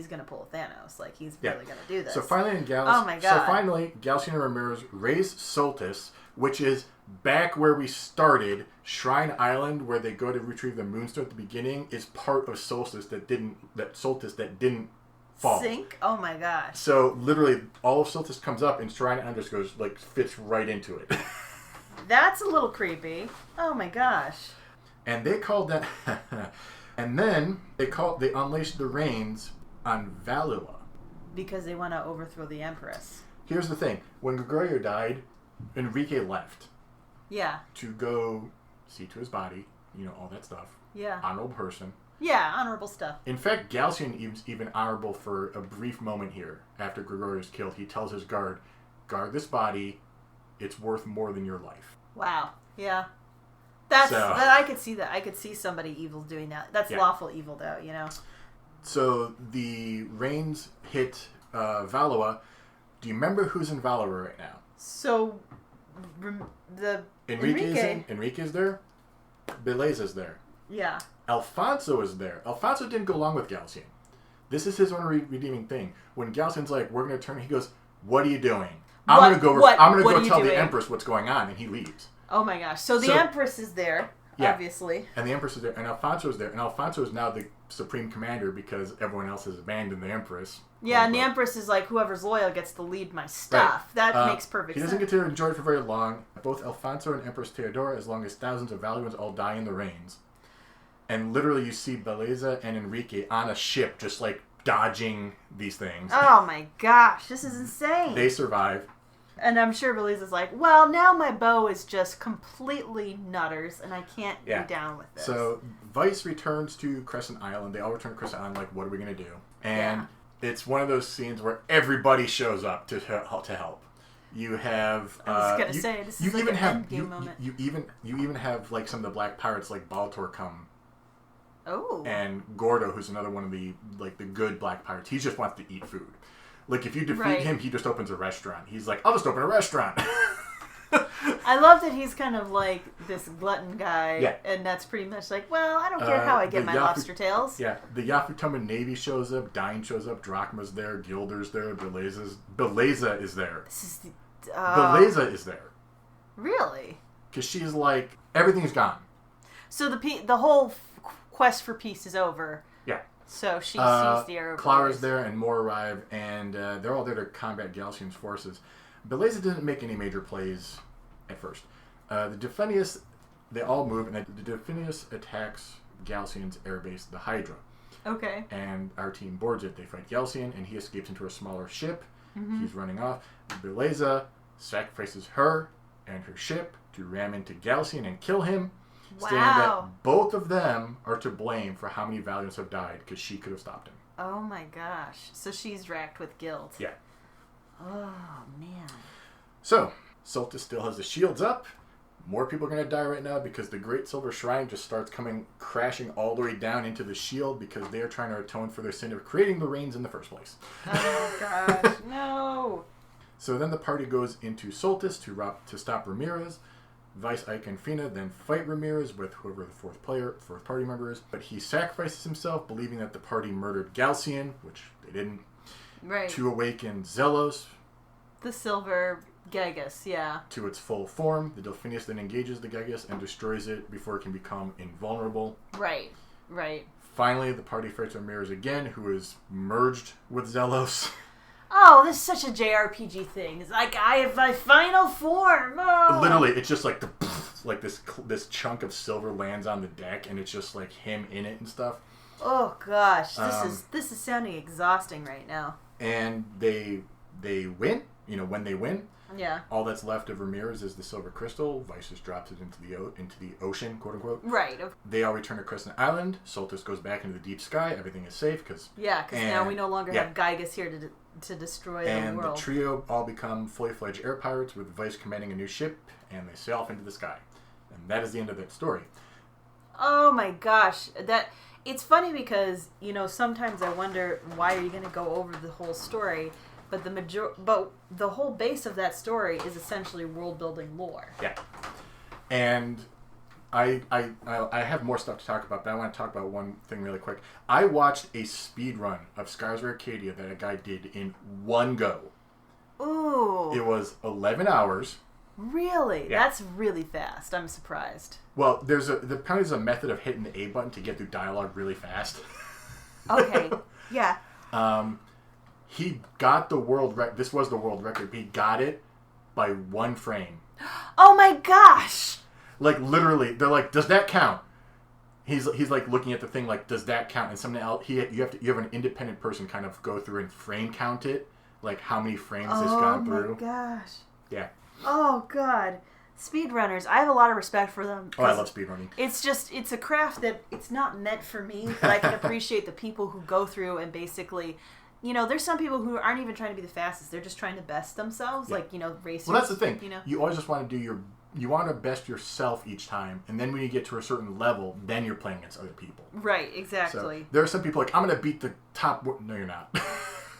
gonna pull a Thanos. Like, he's really gonna do this. So finally, oh my God. So finally, Galcian and Ramirez raise Soltis, which is back where we started. Shrine Island, where they go to retrieve the Moonstone at the beginning, is part of Soltis that didn't fall. Sink? Oh my gosh. So literally, all of Soltis comes up, and Shrine Island just goes fits right into it. That's a little creepy. Oh my gosh. And they called that, and then they unleashed the rains on Valua. Because they want to overthrow the Empress. Here's the thing. When Gregorio died, Enrique left. Yeah. To go see to his body, all that stuff. Yeah. Honorable person. Yeah, honorable stuff. In fact, Galcian is even honorable for a brief moment here. After Gregorio is killed, he tells his guard this body, it's worth more than your life. Wow. Yeah. I could see that. I could see somebody evil doing that. That's lawful evil, though, So the rains hit Valua. Do you remember who's in Valua right now? So Enrique's there. Beleza's there. Yeah. Alfonso is there. Alfonso didn't go along with Galcian. This is his own redeeming thing. When Galcian's like, "We're going to turn," he goes, "What are you doing?" I'm gonna go tell the Empress what's going on, and he leaves. Oh my gosh! So the Empress is there, obviously, and the Empress is there, and Alfonso is there, and Alfonso is now the supreme commander because everyone else has abandoned the Empress. Yeah, and the Empress is like, whoever's loyal gets to lead my stuff. Right. That makes perfect sense. He doesn't get to enjoy it for very long. Both Alfonso and Empress Theodora, as long as thousands of Valuans all die in the rains, and literally you see Beleza and Enrique on a ship, just dodging these things. Oh my gosh, this is insane. They survive. And I'm sure Belize's like, well, now my bow is just completely nutters, and I can't be down with this. So Vice returns to Crescent Island. They all return to Crescent Island, what are we going to do? And it's one of those scenes where everybody shows up to help. You have... I was going to say, this is an endgame moment. You even have, some of the Black Pirates, like Baltor, come. Oh. And Gordo, who's another one of the, the good Black Pirates. He just wants to eat food. If you defeat him, he just opens a restaurant. He's like, I'll just open a restaurant. I love that he's kind of like this glutton guy, and that's pretty much like, well, I don't care how I get my lobster tails. Yeah, the Yafutama Navy shows up, Dine shows up, Drachma's there, Gilder's there, Beleza is there. Beleza is there. Really? Because she's like, everything's gone. So the whole quest for peace is over. Yeah. So she sees the arrow. Clara's there, and more arrive, and they're all there to combat Galcian's forces. Beleza didn't make any major plays at first. The Definius, they all move, and the Definius attacks Galcian's airbase, the Hydra. Okay. And our team boards it. They fight Galcian, and he escapes into a smaller ship. Mm-hmm. He's running off. Beleza sacrifices her and her ship to ram into Galcian and kill him. Wow. Stating that both of them are to blame for how many Valiants have died, because she could have stopped him. Oh my gosh. So she's racked with guilt. Yeah. Oh, man. So, Soltis still has the shields up. More people are going to die right now because the Great Silver Shrine just starts crashing all the way down into the shield because they are trying to atone for their sin of creating the rains in the first place. Oh gosh, no. So then the party goes into Soltis to stop Ramirez. Vice, Ike, and Fina then fight Ramirez with whoever the fourth party member is. But he sacrifices himself, believing that the party murdered Galcian, which they didn't. Right. To awaken Zelos. The silver Gygus, yeah. To its full form. The Delphinius then engages the Gygus and destroys it before it can become invulnerable. Right. Finally, the party fights Ramirez again, who is merged with Zelos. Oh, this is such a JRPG thing. It's like, I have my final form. Oh. Literally, it's just like this chunk of silver lands on the deck, and it's just like him in it and stuff. Oh gosh, this is sounding exhausting right now. And they win. When they win, Yeah. All that's left of Ramirez is the silver crystal. Vice just drops it into the ocean, quote unquote. Right. They all return to Crescent Island. Soltis goes back into the deep sky. Everything is safe because now we no longer have Gygas here to destroy the world. And the trio all become fully fledged air pirates with Vice commanding a new ship, and they sail off into the sky. And that is the end of that story. Oh my gosh, it's funny because sometimes I wonder why are you going to go over the whole story, but the whole base of that story is essentially world building lore. Yeah, and I have more stuff to talk about, but I want to talk about one thing really quick. I watched a speed run of Scars of Arcadia that a guy did in one go. Ooh, it was 11 hours. Really? Yeah. That's really fast. I'm surprised. Well, there's a method of hitting the A button to get through dialogue really fast. Okay. Yeah. He got the world record. This was the world record. He got it by 1 frame. Oh my gosh! Like literally, they're like, "Does that count?" He's like looking at the thing like, "Does that count?" And something else. You have an independent person kind of go through and frame count it, like how many frames it's gone through. Oh my gosh! Yeah. Oh god, speedrunners! I have a lot of respect for them. Oh, I love speedrunning. It's a craft that it's not meant for me, but I can appreciate the people who go through and basically, there's some people who aren't even trying to be the fastest; they're just trying to best themselves, like racers. Well, that's the thing. You always just want to do you want to best yourself each time, and then when you get to a certain level, then you're playing against other people. Right. Exactly. So there are some people like, I'm going to beat the top. No, you're not.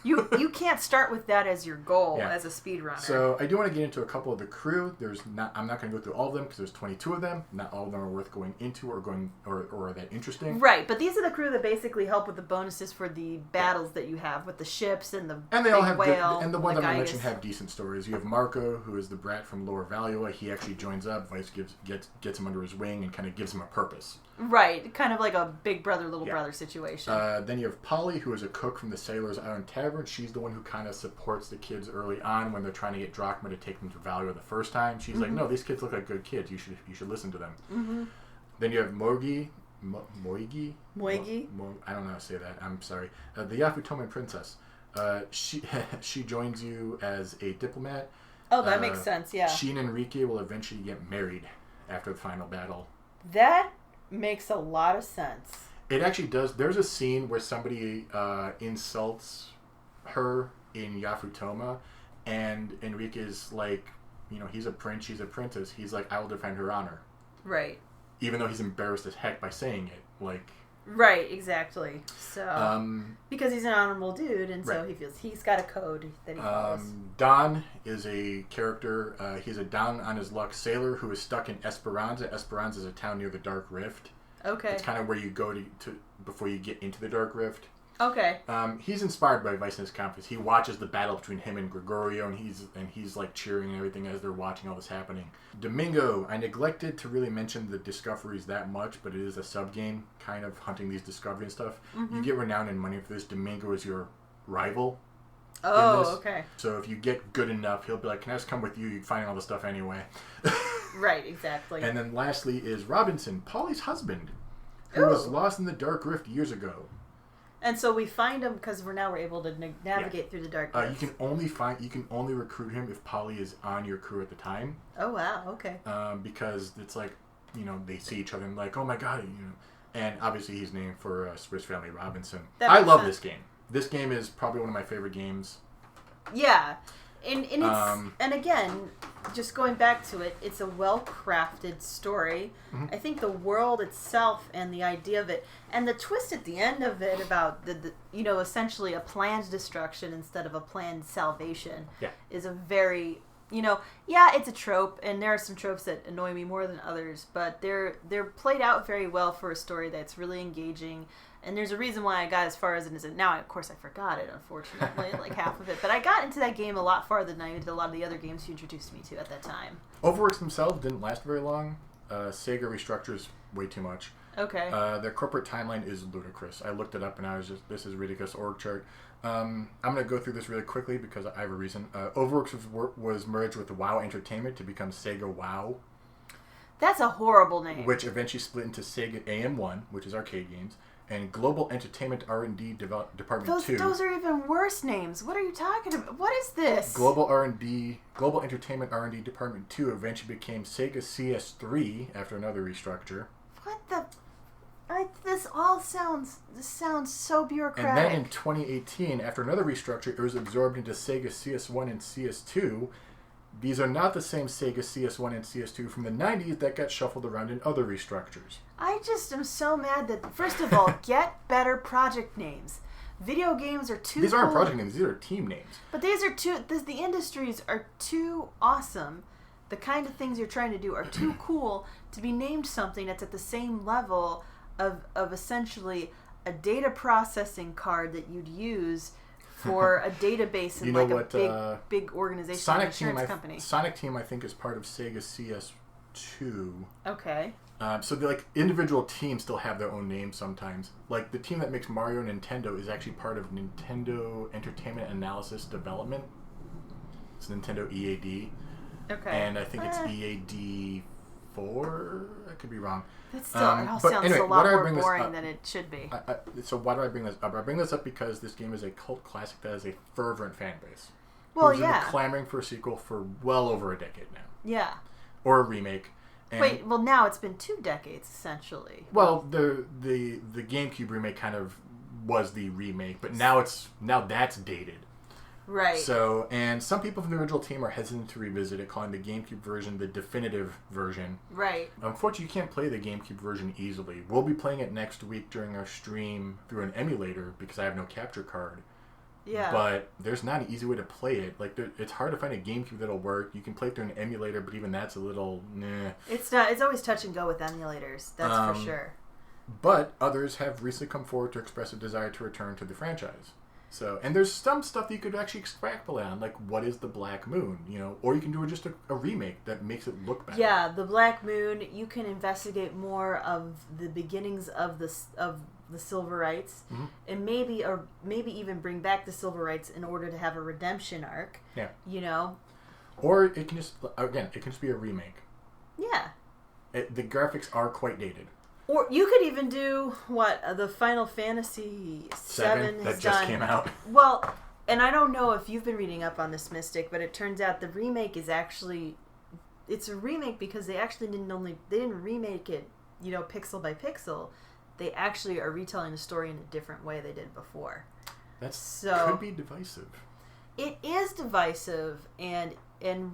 You can't start with that as your goal as a speedrunner. So I do want to get into a couple of the crew. I'm not going to go through all of them because there's 22 of them. Not all of them are worth going into or are that interesting. Right, but these are the crew that basically help with the bonuses for the battles that you have with the ships and the they all have whale. And the ones I'm going to mention have decent stories. You have Marco, who is the brat from Lower Valua. He actually joins up. Vice gets him under his wing and kind of gives him a purpose. Right, kind of like a big brother, little brother situation. Then you have Polly, who is a cook from the Sailor's Island Tavern. She's the one who kind of supports the kids early on when they're trying to get Drachma to take them to Valua the first time. She's like, no, these kids look like good kids. You should listen to them. Mm-hmm. Then you have Moigi. Moigi? I don't know how to say that. I'm sorry. The Yafutoman princess. She joins you as a diplomat. Oh, that makes sense, yeah. She and Enrique will eventually get married after the final battle. That makes a lot of sense. It actually does. There's a scene where somebody insults her in Yafutoma, and Enrique's like, he's a prince, she's a princess. He's like, I will defend her honor. Right. Even though he's embarrassed as heck by saying it. Like. Right, exactly. So, because he's an honorable dude, and so he feels he's got a code that he follows. Don is a character. He's a down on his luck sailor who is stuck in Esperanza. Esperanza is a town near the Dark Rift. Okay. It's kind of where you go to before you get into the Dark Rift. Okay. He's inspired by Vice and his Compass. He watches the battle between him and Gregorio, and he's like cheering and everything as they're watching all this happening. Domingo, I neglected to really mention the discoveries that much, but it is a sub game, kind of hunting these discovery and stuff. Mm-hmm. You get renown and money for this. Domingo is your rival. Oh, okay. So if you get good enough, he'll be like, "Can I just come with you? You're finding all the stuff anyway." Right. Exactly. And then lastly is Robinson, Polly's husband, who was lost in the Dark Rift years ago. And so we find him because we're able to navigate through the Dark Rift. You can only recruit him if Polly is on your crew at the time. Oh wow, okay. Because it's like, they see each other and like, oh my god, and obviously he's named for Swiss Family Robinson. I love this game. This game is probably one of my favorite games. Yeah. And it's and again, just going back to it, it's a well-crafted story. Mm-hmm. I think the world itself and the idea of it, and the twist at the end of it about the essentially a planned destruction instead of a planned salvation, is a very it's a trope, and there are some tropes that annoy me more than others, but they're played out very well for a story that's really engaging. And there's a reason why I got as far as it is. Now, of course, I forgot it, unfortunately, like half of it. But I got into that game a lot farther than I did a lot of the other games you introduced me to at that time. Overworks themselves didn't last very long. Sega restructures way too much. Okay. Their corporate timeline is ludicrous. I looked it up, and I was just, this is ridiculous org chart. I'm going to go through this really quickly because I have a reason. Overworks was merged with WoW Entertainment to become Sega WoW. That's a horrible name. Which eventually split into Sega AM1, which is arcade games. and Global Entertainment R&D Department 2. Those are even worse names. What are you talking about? What is this? Global Entertainment R&D Department 2 eventually became Sega CS3 after another restructure. What the... this sounds so bureaucratic. And then in 2018, after another restructure, it was absorbed into Sega CS1 and CS2. These are not the same Sega CS1 and CS2 from the 90s that got shuffled around in other restructures. I just am so mad that, first of all, get better project names. Video games are too These aren't project names, these are team names. But these are the industries are too awesome. The kind of things you're trying to do are too cool to be named something that's at the same level of essentially a data processing card that you'd use for a database in a big organization, Sonic like an insurance company. Sonic Team, I think, is part of Sega CS2. Okay. So individual teams still have their own names sometimes. Like the team that makes Mario Nintendo is actually part of Nintendo Entertainment Analysis Development. It's Nintendo EAD. Okay. And I think it's EAD4. I could be wrong. That still sounds a lot more boring than it should be. So why do I bring this up? I bring this up because this game is a cult classic that has a fervent fan base. Well, who's been clamoring for a sequel for well over a decade now. Yeah. Or a remake. And now it's been 2 decades, essentially. Well, the GameCube remake kind of was the remake, but now that's dated. Right. So, and some people from the original team are hesitant to revisit it, calling the GameCube version the definitive version. Right. Unfortunately, you can't play the GameCube version easily. We'll be playing it next week during our stream through an emulator because I have no capture card. Yeah. But there's not an easy way to play it. Like, it's hard to find a GameCube that'll work. You can play it through an emulator, but even that's a little nah. It's not. It's always touch and go with emulators. That's for sure. But others have recently come forward to express a desire to return to the franchise. So, and there's some stuff that you could actually extrapolate on, like what is the Black Moon, or you can do just a remake that makes it look better. Yeah, the Black Moon. You can investigate more of the beginnings of the Silverites, and maybe even bring back the Silverites in order to have a redemption arc. Yeah. Or it can just be a remake. Yeah. The graphics are quite dated. Or you could even do the Final Fantasy VII that just came out. Well, and I don't know if you've been reading up on this, Mystic, but it turns out the remake is it's a remake because they actually didn't remake it, pixel by pixel. They actually are retelling the story in a different way they did before. Could be divisive. It is divisive, and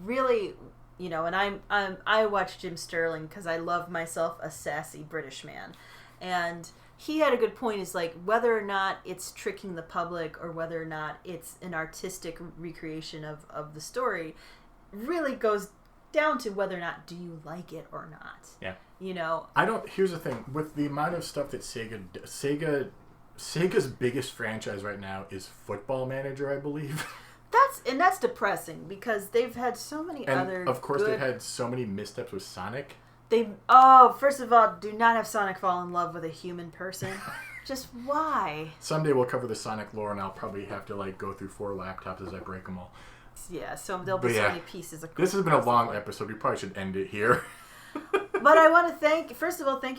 really. And I watch Jim Sterling because I love myself a sassy British man, and he had a good point. Is like whether or not it's tricking the public or whether or not it's an artistic recreation of the story, really goes down to whether or not do you like it or not. Yeah. Here's the thing with the amount of stuff that Sega's biggest franchise right now is Football Manager, I believe. That's depressing because they've had so many of course they've had so many missteps with Sonic. First of all, do not have Sonic fall in love with a human person. Just why? Someday we'll cover the Sonic lore, and I'll probably have to go through 4 laptops as I break them all. Yeah, so there'll be so many pieces of. This has been a long episode. We probably should end it here. But I want to thank you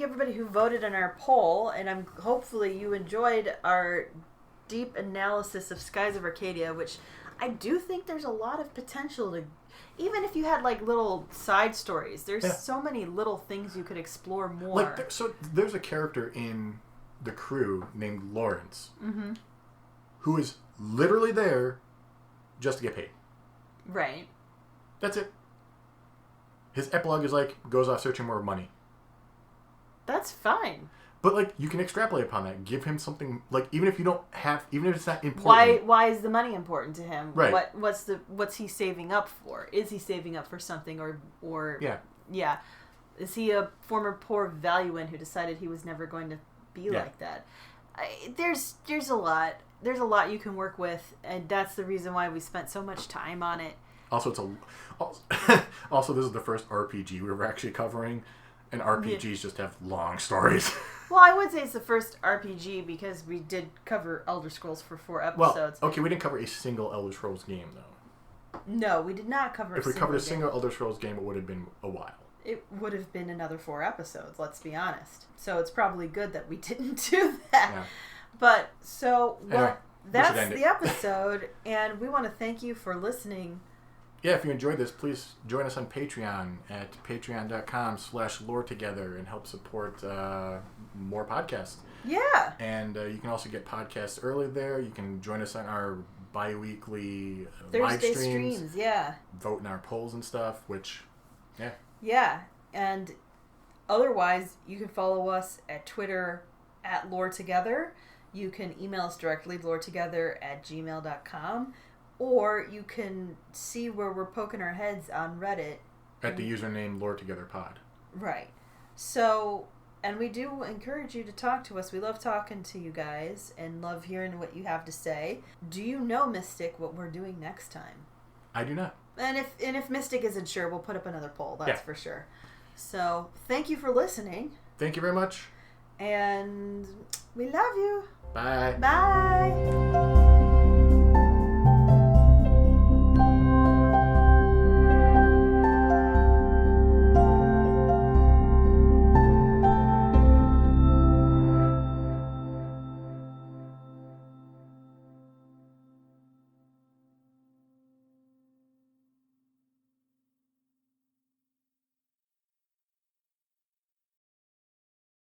everybody who voted in our poll, and hopefully you enjoyed our deep analysis of Skies of Arcadia, which. I do think there's a lot of potential to, even if you had little side stories, there's so many little things you could explore more. So there's a character in the crew named Lawrence, who is literally there just to get paid. Right. That's it. His epilogue is goes off searching more money. That's fine. But you can extrapolate upon that. Give him something even if you don't have, even if it's not important. Why is the money important to him? Right. What's he saving up for? Is he saving up for something or yeah? Is he a former poor valuant who decided he was never going to be like that? There's a lot you can work with, and that's the reason why we spent so much time on it. Also, this is the first RPG we were actually covering. And RPGs just have long stories. Well, I would say it's the first RPG because we did cover Elder Scrolls for 4 episodes. Well, okay, we didn't cover a single Elder Scrolls game, though. No, we did not cover If we covered a single Elder Scrolls game, it would have been a while. it would have been another 4 episodes, let's be honest. So it's probably good that we didn't do that. Yeah. But so anyway, that's the episode, and we want to thank you for listening. Yeah, if you enjoyed this, please join us on Patreon at patreon.com/loretogether and help support more podcasts. Yeah. And you can also get podcasts early there. You can join us on our bi-weekly live streams. Yeah. Vote in our polls and stuff, which, yeah. Yeah. And otherwise, you can follow us at Twitter at LoreTogether. You can email us directly, loretogether@gmail.com. Or you can see where we're poking our heads on Reddit. At the username LoreTogetherPod. Right. So, and we do encourage you to talk to us. We love talking to you guys and love hearing what you have to say. Do you know, Mystic, what we're doing next time? I do not. And if Mystic isn't sure, we'll put up another poll. That's for sure. So, thank you for listening. Thank you very much. And we love you. Bye. Bye.